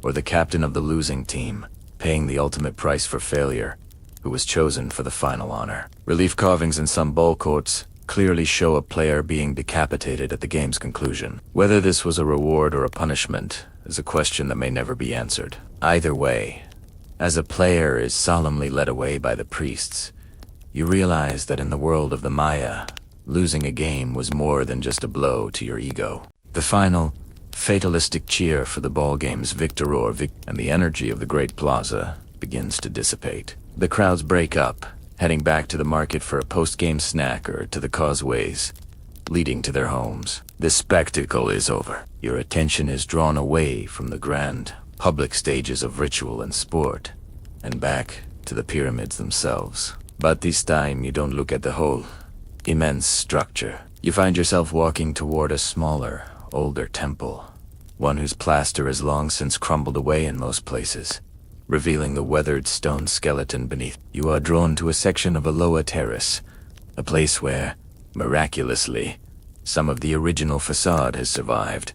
or the captain of the losing team, paying the ultimate price for failure, who was chosen for the final honor. Relief carvings in some ball courts clearly show a player being decapitated at the game's conclusion. Whether this was a reward or a punishment is a question that may never be answered. Either way, as a player is solemnly led away by the priests, you realize that in the world of the Maya, losing a game was more than just a blow to your ego. The final, fatalistic cheer for the ball game's victor and the energy of the Great Plaza begins to dissipate. The crowds break up, heading back to the market for a post-game snack or to the causeways leading to their homes. The spectacle is over. Your attention is drawn away from the grand, public stages of ritual and sport, and back to the pyramids themselves. But this time you don't look at the whole, immense structure. You find yourself walking toward a smaller, older temple, one whose plaster has long since crumbled away in most places, revealing the weathered stone skeleton beneath. You are drawn to a section of a lower terrace, a place where, miraculously, some of the original facade has survived,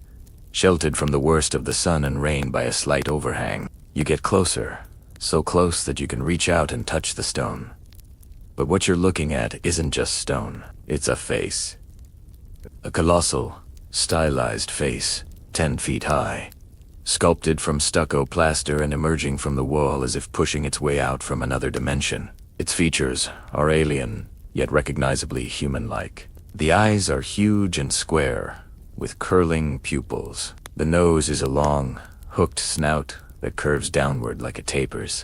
sheltered from the worst of the sun and rain by a slight overhang. You get closer, so close that you can reach out and touch the stone. But what you're looking at isn't just stone, it's a face. A colossal, stylized face, 10 feet high, sculpted from stucco plaster and emerging from the wall as if pushing its way out from another dimension. Its features are alien, yet recognizably human-like. The eyes are huge and square, with curling pupils. The nose is a long, hooked snout that curves downward like a taper's.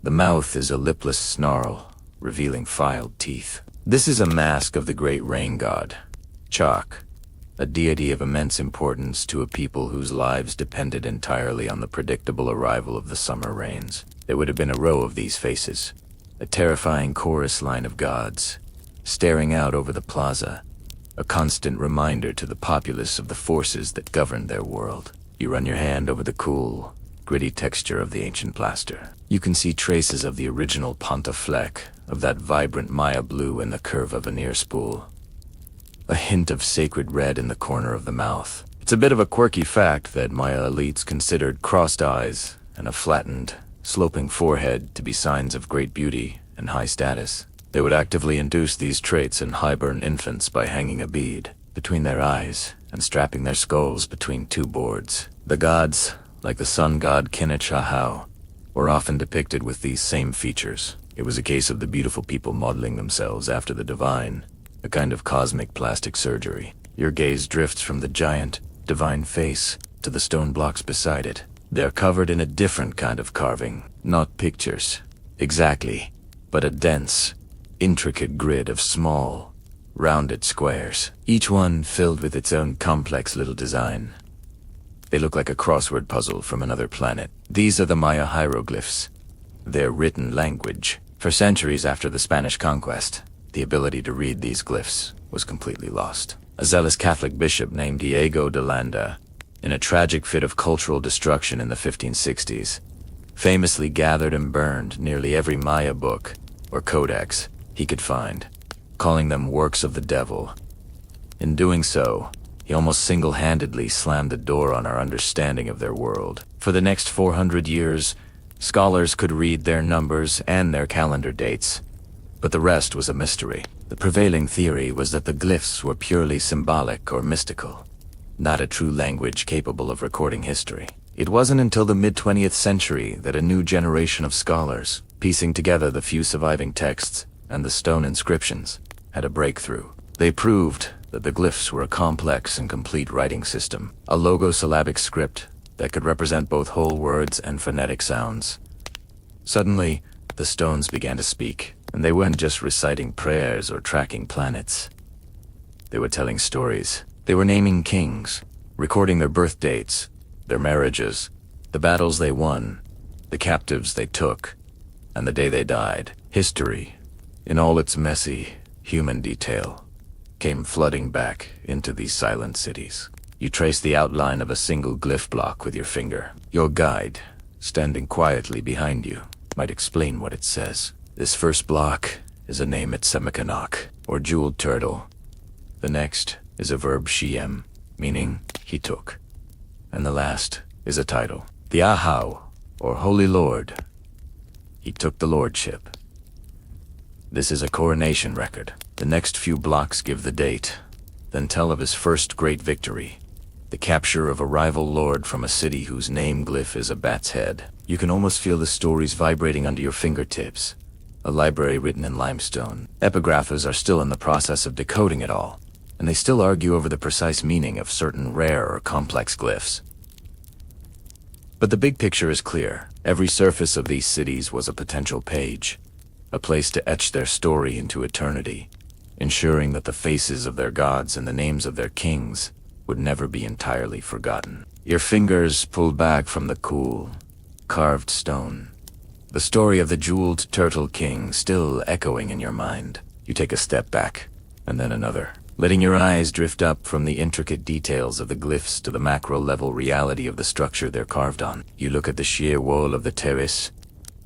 The mouth is a lipless snarl, revealing filed teeth. This is a mask of the great rain god, Chak, a deity of immense importance to a people whose lives depended entirely on the predictable arrival of the summer rains. There would have been a row of these faces, a terrifying chorus line of gods, staring out over the plaza, a constant reminder to the populace of the forces that governed their world. You run your hand over the cool, gritty texture of the ancient plaster. You can see traces of the original Ponta fleck, of that vibrant Maya blue in the curve of a veneer spool. A hint of sacred red in the corner of the mouth. It's a bit of a quirky fact that Maya elites considered crossed eyes and a flattened, sloping forehead to be signs of great beauty and high status. They would actively induce these traits in highborn infants by hanging a bead between their eyes and strapping their skulls between two boards. The gods, like the sun god Kinechahau, were often depicted with these same features. It was a case of the beautiful people modeling themselves after the divine, a kind of cosmic plastic surgery. Your gaze drifts from the giant, divine face to the stone blocks beside it. They're covered in a different kind of carving, not pictures, exactly, but a dense, intricate grid of small, rounded squares, each one filled with its own complex little design. They look like a crossword puzzle from another planet. These are the Maya hieroglyphs, their written language. For centuries after the Spanish conquest, the ability to read these glyphs was completely lost. A zealous Catholic bishop named Diego de Landa, in a tragic fit of cultural destruction in the 1560s, famously gathered and burned nearly every Maya book or codex he could find, calling them works of the devil. In doing so, he almost single-handedly slammed the door on our understanding of their world. For the next 400 years, scholars could read their numbers and their calendar dates, but the rest was a mystery. The prevailing theory was that the glyphs were purely symbolic or mystical, not a true language capable of recording history. It wasn't until the mid-20th century that a new generation of scholars, piecing together the few surviving texts and the stone inscriptions, had a breakthrough. They proved that the glyphs were a complex and complete writing system, a logosyllabic script that could represent both whole words and phonetic sounds. Suddenly, the stones began to speak, and they weren't just reciting prayers or tracking planets. They were telling stories. They were naming kings, recording their birth dates, their marriages, the battles they won, the captives they took, and the day they died. History, in all its messy, human detail, came flooding back into these silent cities. You trace the outline of a single glyph block with your finger. Your guide, standing quietly behind you, might explain what it says. This first block is a name at Semikanok, or jeweled turtle. The next is a verb shiem, meaning he took. And the last is a title, the Ahau, or Holy Lord. He took the lordship. This is a coronation record. The next few blocks give the date, then tell of his first great victory, The capture of a rival lord from a city whose name glyph is a bat's head. You can almost feel the stories vibrating under your fingertips. A library written in limestone. Epigraphers are still in the process of decoding it all, and they still argue over the precise meaning of certain rare or complex glyphs. But the big picture is clear. Every surface of these cities was a potential page, a place to etch their story into eternity, ensuring that the faces of their gods and the names of their kings would never be entirely forgotten. Your fingers pull back from the cool, carved stone. The story of the jeweled turtle king still echoing in your mind. You take a step back, and then another, letting your eyes drift up from the intricate details of the glyphs to the macro-level reality of the structure they're carved on. You look at the sheer wall of the terrace,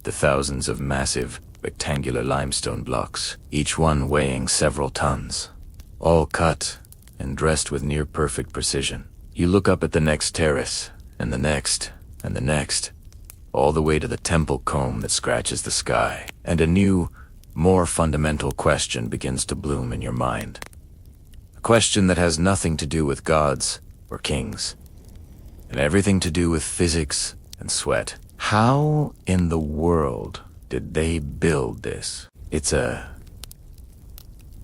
the thousands of massive, rectangular limestone blocks, each one weighing several tons, all cut and dressed with near-perfect precision. You look up at the next terrace, and the next, and the next, all the way to the temple comb that scratches the sky, and a new, more fundamental question begins to bloom in your mind. A question that has nothing to do with gods or kings, and everything to do with physics and sweat. How in the world did they build this? It's a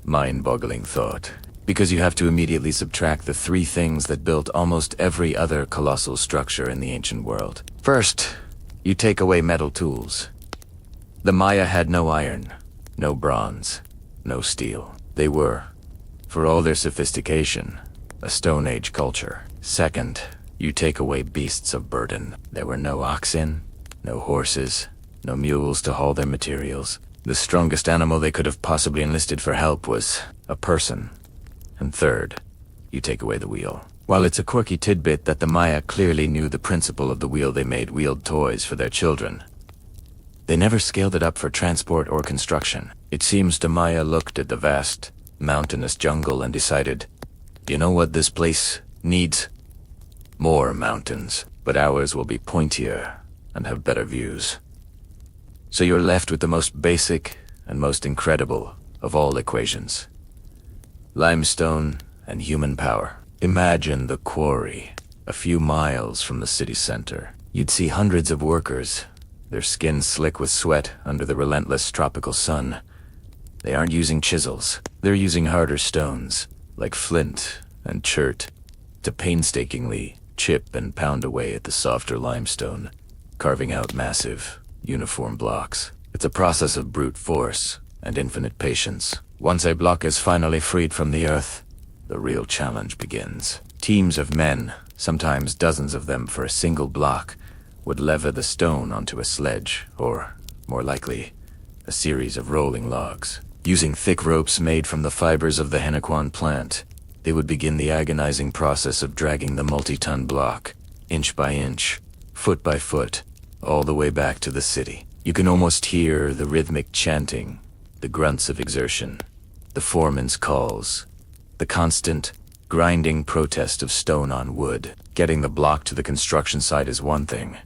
mind-boggling thought, because you have to immediately subtract the three things that built almost every other colossal structure in the ancient world. First, you take away metal tools. The Maya had no iron, no bronze, no steel. They were, for all their sophistication, a Stone Age culture. Second, you take away beasts of burden. There were no oxen, no horses, no mules to haul their materials. The strongest animal they could have possibly enlisted for help was a person. And third, you take away the wheel. While it's a quirky tidbit that the Maya clearly knew the principle of the wheel they made wheeled toys for their children, they never scaled it up for transport or construction. It seems the Maya looked at the vast, mountainous jungle and decided, you know what this place needs? More mountains, but ours will be pointier and have better views. So you're left with the most basic and most incredible of all equations. Limestone and human power. Imagine the quarry, a few miles from the city center. You'd see hundreds of workers, their skin slick with sweat under the relentless tropical sun. They aren't using chisels. They're using harder stones, like flint and chert, to painstakingly chip and pound away at the softer limestone, carving out massive, uniform blocks. It's a process of brute force and infinite patience. Once a block is finally freed from the earth, the real challenge begins. Teams of men, sometimes dozens of them for a single block, would lever the stone onto a sledge, or, more likely, a series of rolling logs. Using thick ropes made from the fibers of the henequan plant, they would begin the agonizing process of dragging the multi-ton block, inch by inch, foot by foot, all the way back to the city. You can almost hear the rhythmic chanting, the grunts of exertion, the foreman's calls, the constant, grinding protest of stone on wood. Getting the block to the construction site is one thing.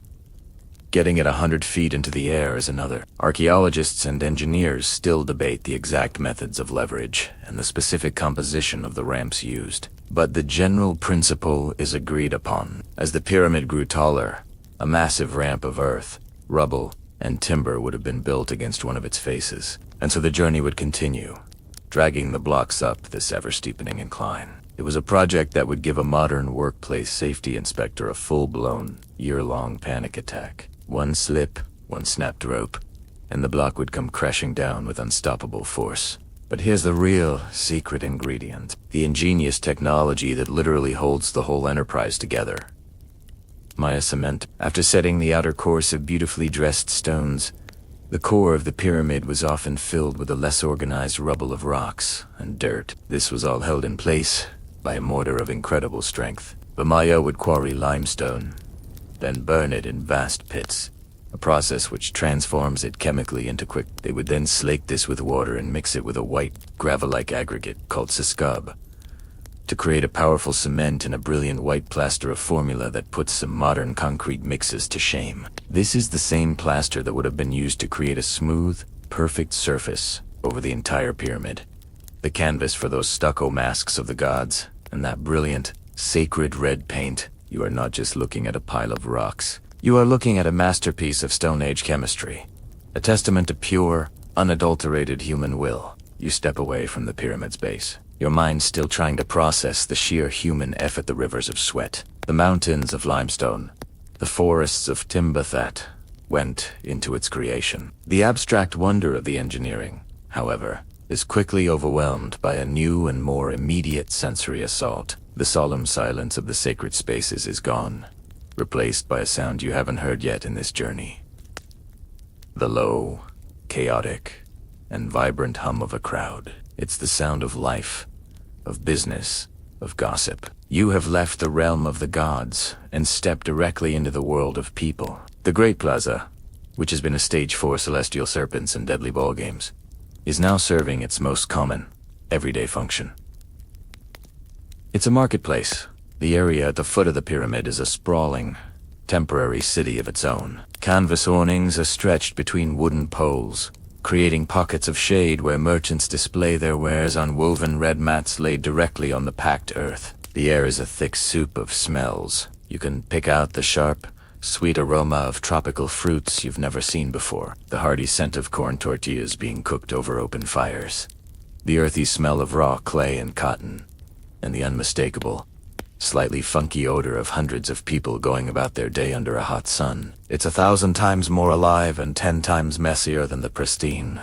Getting it 100 feet into the air is another. Archaeologists and engineers still debate the exact methods of leverage and the specific composition of the ramps used. But the general principle is agreed upon. As the pyramid grew taller, a massive ramp of earth, rubble, and timber would have been built against one of its faces. And so the journey would continue, dragging the blocks up this ever-steepening incline. It was a project that would give a modern workplace safety inspector a full-blown, year-long panic attack. One slip, one snapped rope, and the block would come crashing down with unstoppable force. But here's the real secret ingredient, the ingenious technology that literally holds the whole enterprise together. Maya cement. After setting the outer course of beautifully dressed stones, the core of the pyramid was often filled with a less organized rubble of rocks and dirt. This was all held in place by a mortar of incredible strength. The Maya would quarry limestone, then burn it in vast pits, a process which transforms it chemically into quick. They would then slake this with water and mix it with a white, gravel-like aggregate called siscab, to create a powerful cement and a brilliant white plaster of formula that puts some modern concrete mixes to shame. This is the same plaster that would have been used to create a smooth, perfect surface over the entire pyramid. The canvas for those stucco masks of the gods, and that brilliant, sacred red paint. You are not just looking at a pile of rocks. You are looking at a masterpiece of Stone Age chemistry, a testament to pure, unadulterated human will. You step away from the pyramid's base, your mind still trying to process the sheer human effort, the rivers of sweat, the mountains of limestone, the forests of timber that went into its creation. The abstract wonder of the engineering, however, is quickly overwhelmed by a new and more immediate sensory assault. The solemn silence of the sacred spaces is gone, replaced by a sound you haven't heard yet in this journey. The low, chaotic, and vibrant hum of a crowd. It's the sound of life, of business, of gossip. You have left the realm of the gods and stepped directly into the world of people. The Great Plaza, which has been a stage for celestial serpents and deadly ball games, is now serving its most common, everyday function. It's a marketplace. The area at the foot of the pyramid is a sprawling, temporary city of its own. Canvas awnings are stretched between wooden poles, creating pockets of shade where merchants display their wares on woven red mats laid directly on the packed earth. The air is a thick soup of smells. You can pick out the sharp, sweet aroma of tropical fruits you've never seen before, the hearty scent of corn tortillas being cooked over open fires, the earthy smell of raw clay and cotton, and the unmistakable, slightly funky odor of hundreds of people going about their day under a hot sun. It's 1,000 times more alive and 10 times messier than the pristine,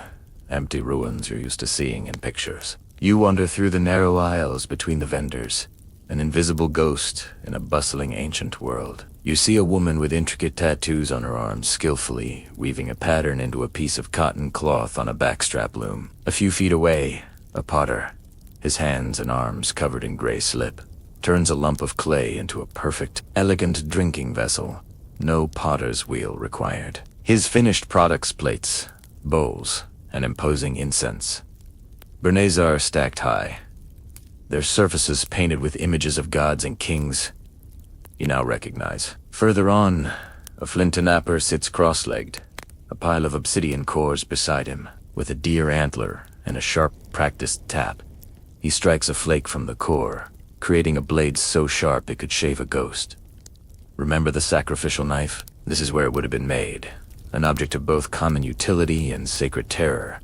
empty ruins you're used to seeing in pictures. You wander through the narrow aisles between the vendors, an invisible ghost in a bustling ancient world. You see a woman with intricate tattoos on her arms skillfully weaving a pattern into a piece of cotton cloth on a backstrap loom. A few feet away, a potter, his hands and arms covered in gray slip, turns a lump of clay into a perfect, elegant drinking vessel. No potter's wheel required. His finished products, plates, bowls, and imposing incense, bernese are stacked high, their surfaces painted with images of gods and kings you now recognize. Further on, a flint knapper sits cross-legged, a pile of obsidian cores beside him, with a deer antler and a sharp, practiced tap. He strikes a flake from the core, creating a blade so sharp it could shave a ghost. Remember the sacrificial knife? This is where it would have been made, an object of both common utility and sacred terror,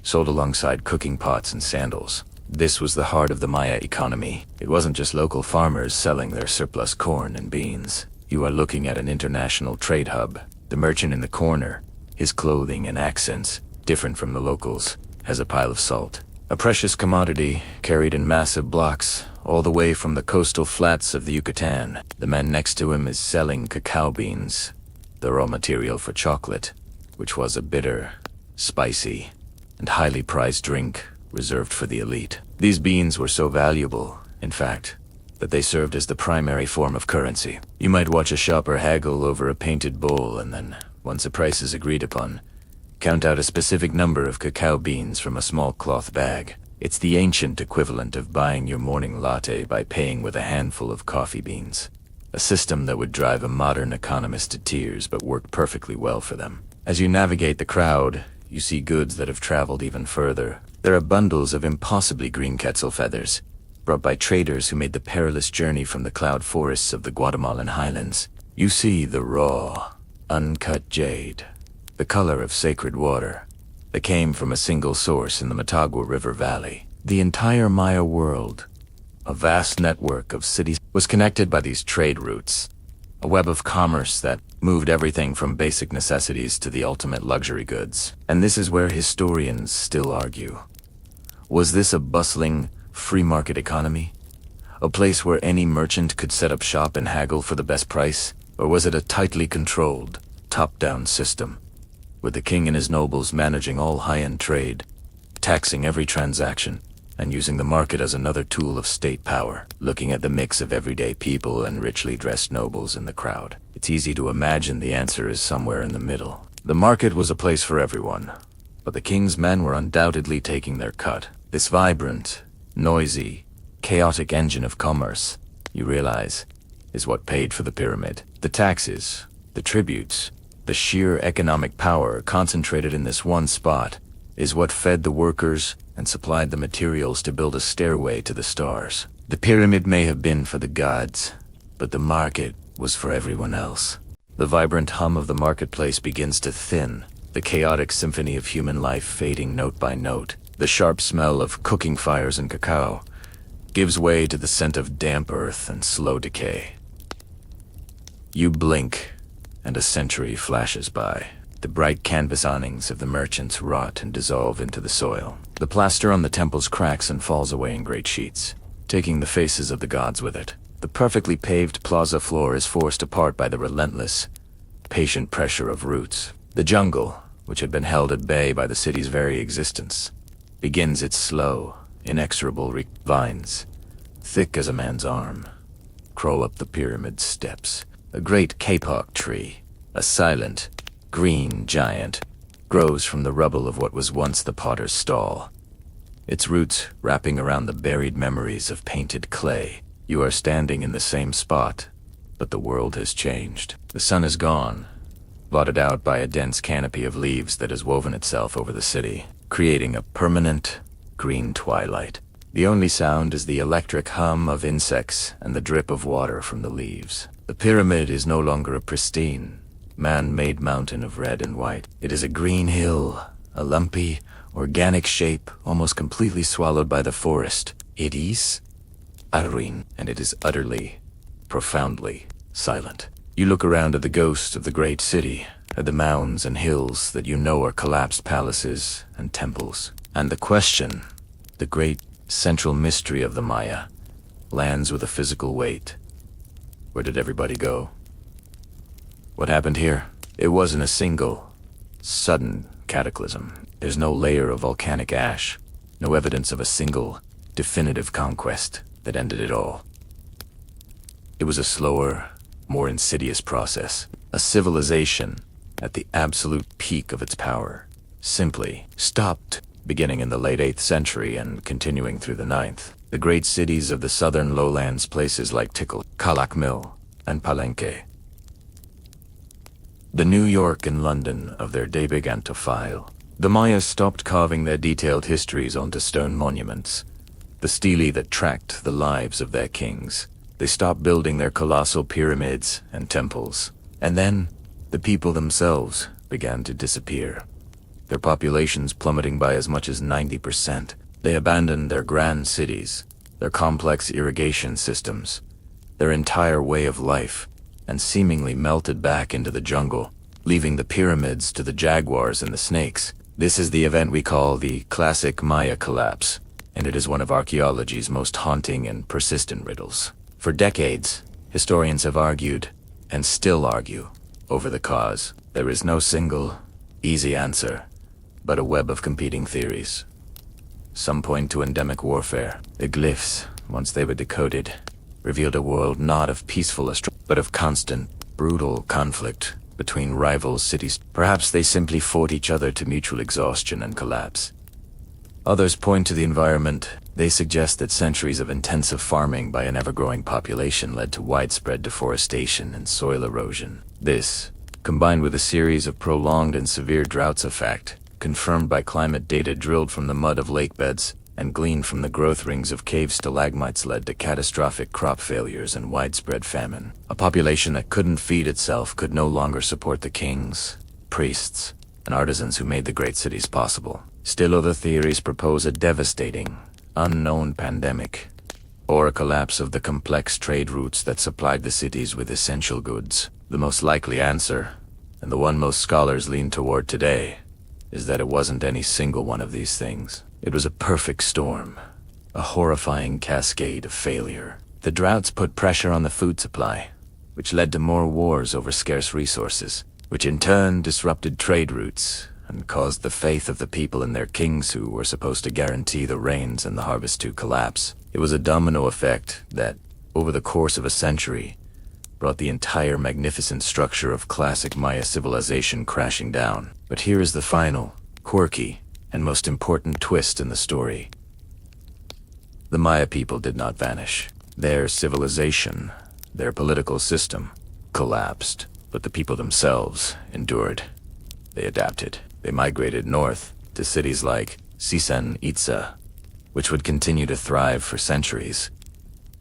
sold alongside cooking pots and sandals. This was the heart of the Maya economy. It wasn't just local farmers selling their surplus corn and beans. You are looking at an international trade hub. The merchant in the corner, his clothing and accents different from the locals, has a pile of salt, a precious commodity carried in massive blocks all the way from the coastal flats of the Yucatan. The man next to him is selling cacao beans, the raw material for chocolate, which was a bitter, spicy, and highly prized drink reserved for the elite. These beans were so valuable, in fact, that they served as the primary form of currency. You might watch a shopper haggle over a painted bowl and then, once a price is agreed upon, count out a specific number of cacao beans from a small cloth bag. It's the ancient equivalent of buying your morning latte by paying with a handful of coffee beans. A system that would drive a modern economist to tears but worked perfectly well for them. As you navigate the crowd, you see goods that have traveled even further. There are bundles of impossibly green quetzal feathers, brought by traders who made the perilous journey from the cloud forests of the Guatemalan highlands. You see the raw, uncut jade, the color of sacred water, that came from a single source in the Motagua River Valley. The entire Maya world, a vast network of cities, was connected by these trade routes, a web of commerce that moved everything from basic necessities to the ultimate luxury goods. And this is where historians still argue. Was this a bustling, free market economy? A place where any merchant could set up shop and haggle for the best price? Or was it a tightly controlled, top-down system, with the king and his nobles managing all high-end trade, taxing every transaction, and using the market as another tool of state power? Looking at the mix of everyday people and richly dressed nobles in the crowd, it's easy to imagine the answer is somewhere in the middle. The market was a place for everyone, but the king's men were undoubtedly taking their cut. This vibrant, noisy, chaotic engine of commerce, you realize, is what paid for the pyramid. The taxes, the tributes, the sheer economic power concentrated in this one spot is what fed the workers and supplied the materials to build a stairway to the stars. The pyramid may have been for the gods, but the market was for everyone else. The vibrant hum of the marketplace begins to thin, the chaotic symphony of human life fading note by note. The sharp smell of cooking fires and cacao gives way to the scent of damp earth and slow decay. You blink, and a century flashes by. The bright canvas awnings of the merchants rot and dissolve into the soil. The plaster on the temples cracks and falls away in great sheets, taking the faces of the gods with it. The perfectly paved plaza floor is forced apart by the relentless, patient pressure of roots. The jungle, which had been held at bay by the city's very existence, begins its slow, inexorable vines, thick as a man's arm, crawl up the pyramid steps. A great kapok tree, a silent, green giant, grows from the rubble of what was once the potter's stall, its roots wrapping around the buried memories of painted clay. You are standing in the same spot, but the world has changed. The sun is gone, blotted out by a dense canopy of leaves that has woven itself over the city, creating a permanent, green twilight. The only sound is the electric hum of insects and the drip of water from the leaves. The pyramid is no longer a pristine, man-made mountain of red and white. It is a green hill, a lumpy, organic shape almost completely swallowed by the forest. It is Arrin, and it is utterly, profoundly silent. You look around at the ghost of the great city, at the mounds and hills that you know are collapsed palaces and temples. And the question, the great central mystery of the Maya, lands with a physical weight. Where did everybody go? What happened here? It wasn't a single, sudden cataclysm. There's no layer of volcanic ash, no evidence of a single, definitive conquest that ended it all. It was a slower, more insidious process. A civilization, at the absolute peak of its power, simply stopped, beginning in the late 8th century and continuing through the 9th. The great cities of the southern lowlands, places like Tikal, Calakmul, and Palenque. The New York and London of their day began to file. The Mayas stopped carving their detailed histories onto stone monuments, the stelae that tracked the lives of their kings. They stopped building their colossal pyramids and temples. And then, the people themselves began to disappear, their populations plummeting by as much as 90%. They abandoned their grand cities, their complex irrigation systems, their entire way of life, and seemingly melted back into the jungle, leaving the pyramids to the jaguars and the snakes. This is the event we call the classic Maya collapse, and it is one of archaeology's most haunting and persistent riddles. For decades, historians have argued, and still argue, over the cause. There is no single, easy answer, but a web of competing theories. Some point to endemic warfare. The glyphs, once they were decoded, revealed a world not of peaceful but of constant, brutal conflict between rival cities. Perhaps they simply fought each other to mutual exhaustion and collapse. Others point to the environment. They suggest that centuries of intensive farming by an ever-growing population led to widespread deforestation and soil erosion. This, combined with a series of prolonged and severe droughts, a fact confirmed by climate data drilled from the mud of lake beds and gleaned from the growth rings of cave stalagmites, led to catastrophic crop failures and widespread famine. A population that couldn't feed itself could no longer support the kings, priests, and artisans who made the great cities possible. Still other theories propose a devastating, unknown pandemic, or a collapse of the complex trade routes that supplied the cities with essential goods. The most likely answer, and the one most scholars lean toward today, is that it wasn't any single one of these things. It was a perfect storm, a horrifying cascade of failure. The droughts put pressure on the food supply, which led to more wars over scarce resources, which in turn disrupted trade routes and caused the faith of the people in their kings who were supposed to guarantee the rains and the harvest to collapse. It was a domino effect that, over the course of a century, brought the entire magnificent structure of classic Maya civilization crashing down. But here is the final, quirky, and most important twist in the story. The Maya people did not vanish. Their civilization, their political system, collapsed, but the people themselves endured. They adapted. They migrated north to cities like Chichen Itza, which would continue to thrive for centuries.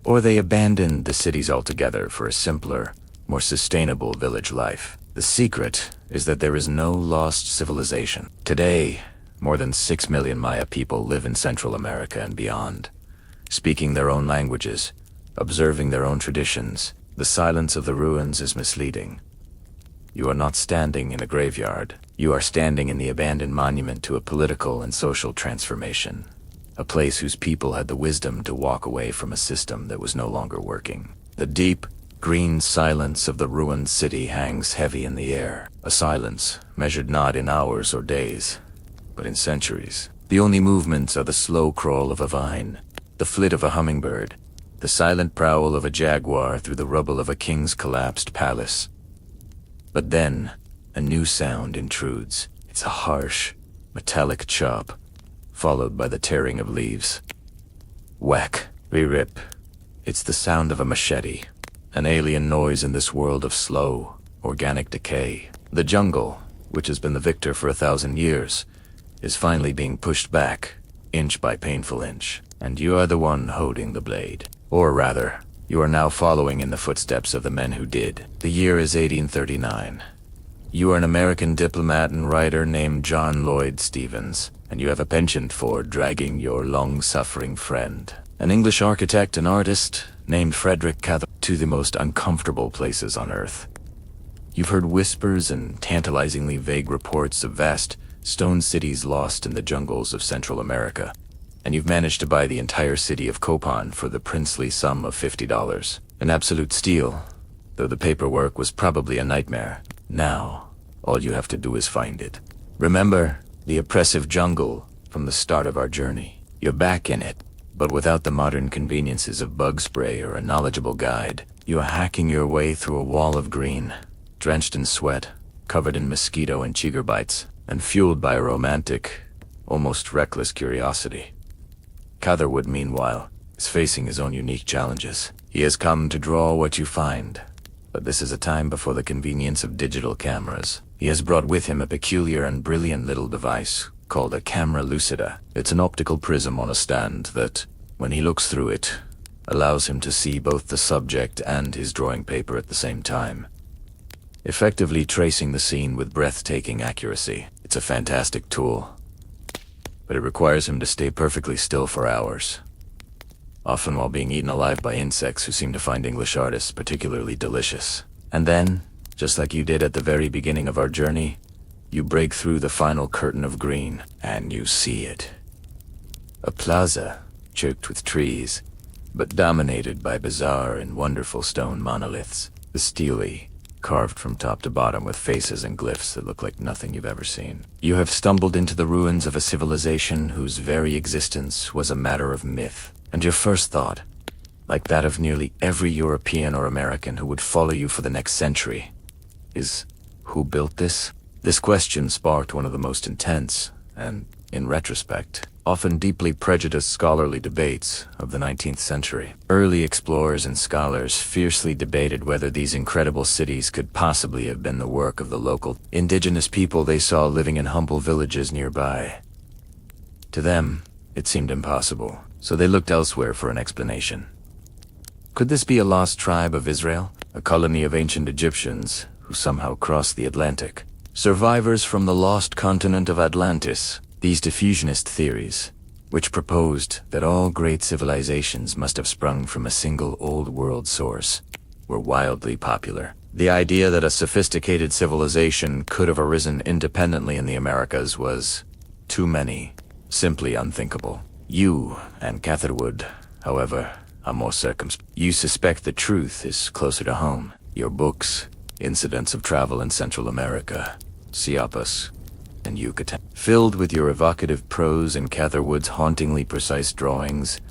or they abandoned the cities altogether for a simpler, more sustainable village life. The secret is that there is no lost civilization. Today, more than 6 million Maya people live in Central America and beyond, speaking their own languages, observing their own traditions. The silence of the ruins is misleading. You are not standing in a graveyard. You are standing in the abandoned monument to a political and social transformation, a place whose people had the wisdom to walk away from a system that was no longer working. The deep, green silence of the ruined city hangs heavy in the air, a silence measured not in hours or days, but in centuries. The only movements are the slow crawl of a vine, the flit of a hummingbird, the silent prowl of a jaguar through the rubble of a king's collapsed palace. But then, a new sound intrudes. It's a harsh, metallic chop, followed by the tearing of leaves. Whack, re-rip. It's the sound of a machete, an alien noise in this world of slow, organic decay. The jungle, which has been the victor for 1,000 years, is finally being pushed back, inch by painful inch, and you are the one holding the blade. Or rather, you are now following in the footsteps of the men who did. The year is 1839. You are an American diplomat and writer named John Lloyd Stevens, and you have a penchant for dragging your long-suffering friend, an English architect and artist named Frederick Cather, to the most uncomfortable places on Earth. You've heard whispers and tantalizingly vague reports of vast stone cities lost in the jungles of Central America, and you've managed to buy the entire city of Copan for the princely sum of $50. An absolute steal, though the paperwork was probably a nightmare. Now, all you have to do is find it. Remember the oppressive jungle from the start of our journey. You're back in it, but without the modern conveniences of bug spray or a knowledgeable guide. You are hacking your way through a wall of green, drenched in sweat, covered in mosquito and chigger bites, and fueled by a romantic, almost reckless curiosity. Catherwood, meanwhile, is facing his own unique challenges. He has come to draw what you find, but this is a time before the convenience of digital cameras. He has brought with him a peculiar and brilliant little device called a camera lucida. It's an optical prism on a stand that, when he looks through it, allows him to see both the subject and his drawing paper at the same time, effectively tracing the scene with breathtaking accuracy. It's a fantastic tool, but it requires him to stay perfectly still for hours, often while being eaten alive by insects who seem to find English artists particularly delicious. And then, just like you did at the very beginning of our journey, you break through the final curtain of green, and you see it. A plaza, choked with trees, but dominated by bizarre and wonderful stone monoliths, the stele, carved from top to bottom with faces and glyphs that look like nothing you've ever seen. You have stumbled into the ruins of a civilization whose very existence was a matter of myth, and your first thought, like that of nearly every European or American who would follow you for the next century, is, who built this? This question sparked one of the most intense, and, in retrospect, often deeply prejudiced scholarly debates of the 19th century. Early explorers and scholars fiercely debated whether these incredible cities could possibly have been the work of the local indigenous people they saw living in humble villages nearby. To them, it seemed impossible, so they looked elsewhere for an explanation. Could this be a lost tribe of Israel, a colony of ancient Egyptians who somehow crossed the Atlantic? Survivors from the lost continent of Atlantis. These diffusionist theories, which proposed that all great civilizations must have sprung from a single old world source, were wildly popular. The idea that a sophisticated civilization could have arisen independently in the Americas was, to many, simply unthinkable. You and Catherwood, however, are more circumspect. You suspect the truth is closer to home. Your books, Incidents of Travel in Central America, Chiapas, and Yucatan, filled with your evocative prose and Catherwood's hauntingly precise drawings,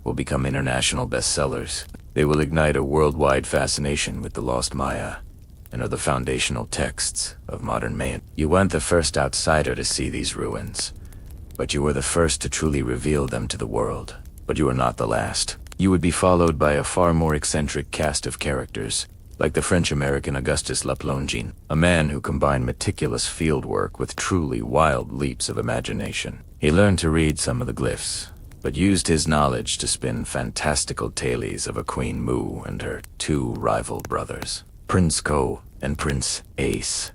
will become international bestsellers. They will ignite a worldwide fascination with the lost Maya, and are the foundational texts of modern Mayan. You weren't the first outsider to see these ruins, but you were the first to truly reveal them to the world. But you were not the last. You would be followed by a far more eccentric cast of characters, like the French-American Augustus Laplongin, a man who combined meticulous fieldwork with truly wild leaps of imagination. He learned to read some of the glyphs, but used his knowledge to spin fantastical tales of a Queen Mu and her two rival brothers, Prince Ko and Prince Ace.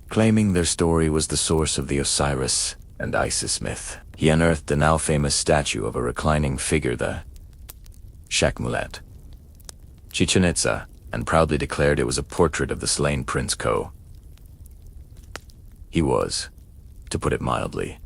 Claiming their story was the source of the Osiris and Isis myth, he unearthed the now famous statue of a reclining figure, the Shakmulat, Chichen Itza, and proudly declared it was a portrait of the slain Prince Ko. He was, to put it mildly,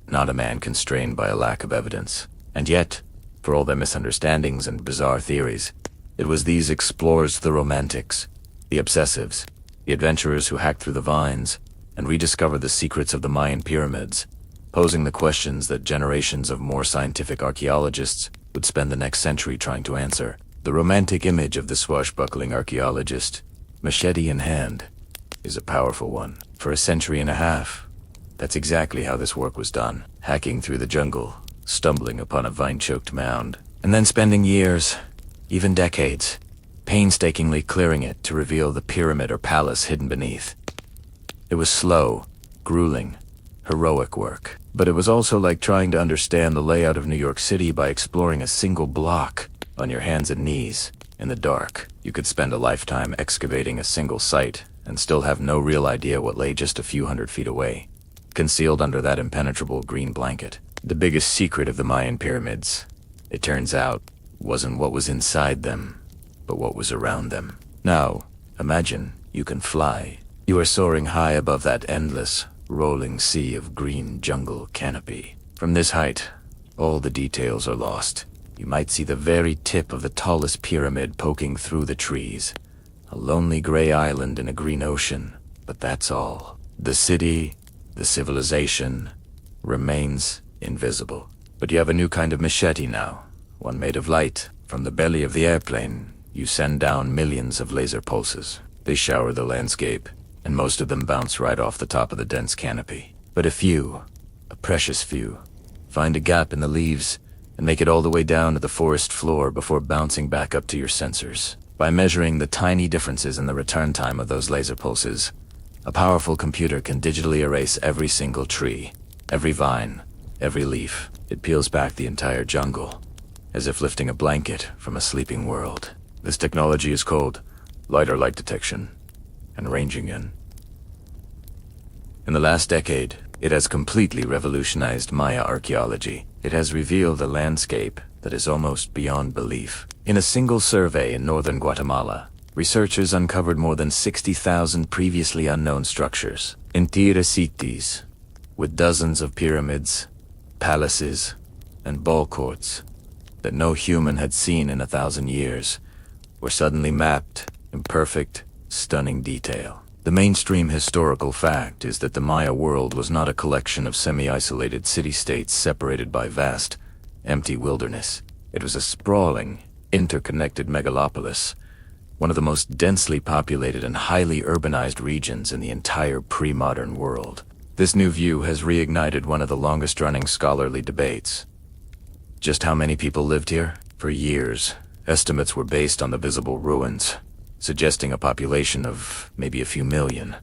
not a man constrained by a lack of evidence. And yet, for all their misunderstandings and bizarre theories, it was these explorers, the romantics, the obsessives, the adventurers who hacked through the vines and rediscovered the secrets of the Mayan pyramids, posing the questions that generations of more scientific archaeologists would spend the next century trying to answer. The romantic image of the swashbuckling archaeologist, machete in hand, is a powerful one. For a century and a half, that's exactly how this work was done. Hacking through the jungle, stumbling upon a vine-choked mound, and then spending years, even decades, painstakingly clearing it to reveal the pyramid or palace hidden beneath. It was slow, grueling, heroic work. But it was also like trying to understand the layout of New York City by exploring a single block on your hands and knees, in the dark. You could spend a lifetime excavating a single site and still have no real idea what lay just a few hundred feet away, concealed under that impenetrable green blanket. The biggest secret of the Mayan pyramids, it turns out, wasn't what was inside them, but what was around them. Now, imagine you can fly. You are soaring high above that endless, rolling sea of green jungle canopy. From this height, all the details are lost. You might see the very tip of the tallest pyramid poking through the trees. A lonely gray island in a green ocean, but that's all. The city, the civilization, remains invisible. But you have a new kind of machete now, one made of light. From the belly of the airplane, you send down millions of laser pulses. They shower the landscape, and most of them bounce right off the top of the dense canopy. But a few, a precious few, find a gap in the leaves and make it all the way down to the forest floor before bouncing back up to your sensors. By measuring the tiny differences in the return time of those laser pulses, a powerful computer can digitally erase every single tree, every vine, every leaf. It peels back the entire jungle, as if lifting a blanket from a sleeping world. This technology is called lidar light detection and ranging in. In the last decade, it has completely revolutionized Maya archaeology. It has revealed a landscape that is almost beyond belief. In a single survey in northern Guatemala, researchers uncovered more than 60,000 previously unknown structures, entire cities, with dozens of pyramids, palaces, and ball courts that no human had seen in 1,000 years, were suddenly mapped in perfect, stunning detail. The mainstream historical fact is that the Maya world was not a collection of semi-isolated city-states separated by vast, empty wilderness. It was a sprawling, interconnected megalopolis, one of the most densely populated and highly urbanized regions in the entire pre-modern world. This new view has reignited one of the longest-running scholarly debates. Just how many people lived here? For years, estimates were based on the visible ruins, suggesting a population of maybe a few million.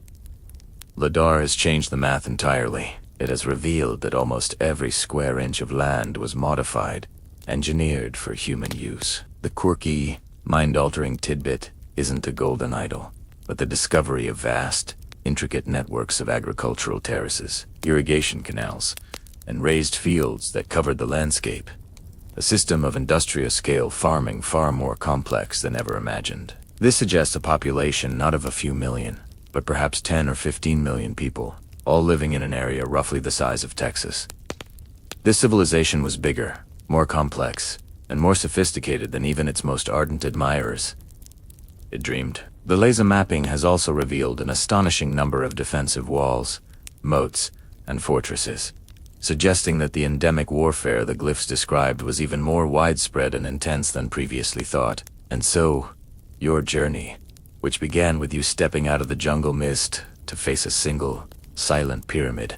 Lidar has changed the math entirely. It has revealed that almost every square inch of land was modified, engineered for human use. The quirky, mind-altering tidbit isn't a golden idol, but the discovery of vast, intricate networks of agricultural terraces, irrigation canals, and raised fields that covered the landscape. A system of industrial-scale farming far more complex than ever imagined. This suggests a population not of a few million, but perhaps 10 or 15 million people, all living in an area roughly the size of Texas. This civilization was bigger, more complex, and more sophisticated than even its most ardent admirers. It dreamed. The laser mapping has also revealed an astonishing number of defensive walls, moats, and fortresses, suggesting that the endemic warfare the glyphs described was even more widespread and intense than previously thought. And so, your journey, which began with you stepping out of the jungle mist to face a single, silent pyramid,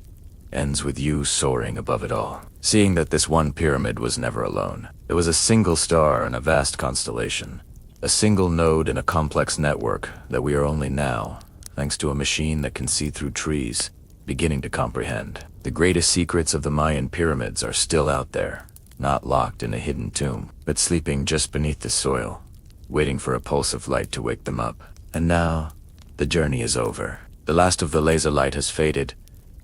ends with you soaring above it all, seeing that this one pyramid was never alone. It was a single star in a vast constellation, a single node in a complex network that we are only now, thanks to a machine that can see through trees, beginning to comprehend. The greatest secrets of the Mayan pyramids are still out there, not locked in a hidden tomb, but sleeping just beneath the soil, waiting for a pulse of light to wake them up. And now, the journey is over. The last of the laser light has faded,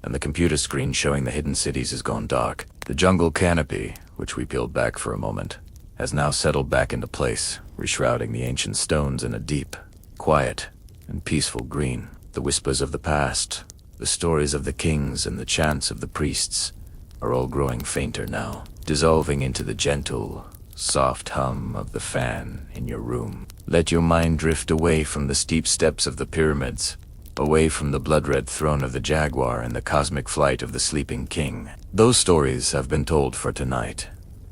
and the computer screen showing the hidden cities has gone dark. The jungle canopy, which we peeled back for a moment, has now settled back into place, reshrouding the ancient stones in a deep, quiet, and peaceful green. The whispers of the past, the stories of the kings, and the chants of the priests are all growing fainter now, dissolving into the gentle, soft hum of the fan in your room. Let your mind drift away from the steep steps of the pyramids, away from the blood-red throne of the jaguar and the cosmic flight of the sleeping king. Those stories have been told for tonight,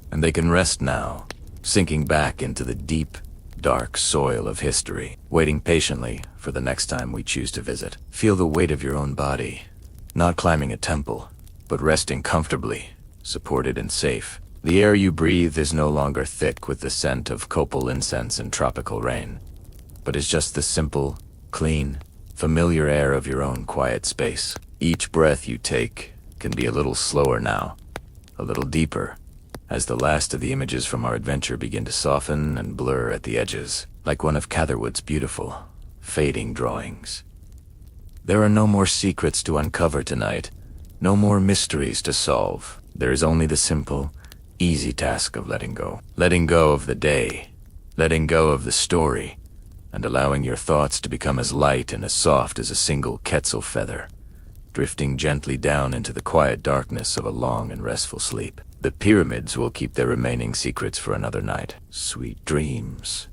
and they can rest now, sinking back into the deep, dark soil of history, waiting patiently for the next time we choose to visit. Feel the weight of your own body, not climbing a temple, but resting comfortably, supported and safe. The air you breathe is no longer thick with the scent of copal incense and tropical rain, but is just the simple, clean, familiar air of your own quiet space. Each breath you take can be a little slower now, a little deeper, as the last of the images from our adventure begin to soften and blur at the edges, like one of Catherwood's beautiful, fading drawings. There are no more secrets to uncover tonight, no more mysteries to solve. There is only the simple, easy task of letting go. Letting go of the day, letting go of the story, and allowing your thoughts to become as light and as soft as a single quetzal feather, drifting gently down into the quiet darkness of a long and restful sleep. The pyramids will keep their remaining secrets for another night. Sweet dreams.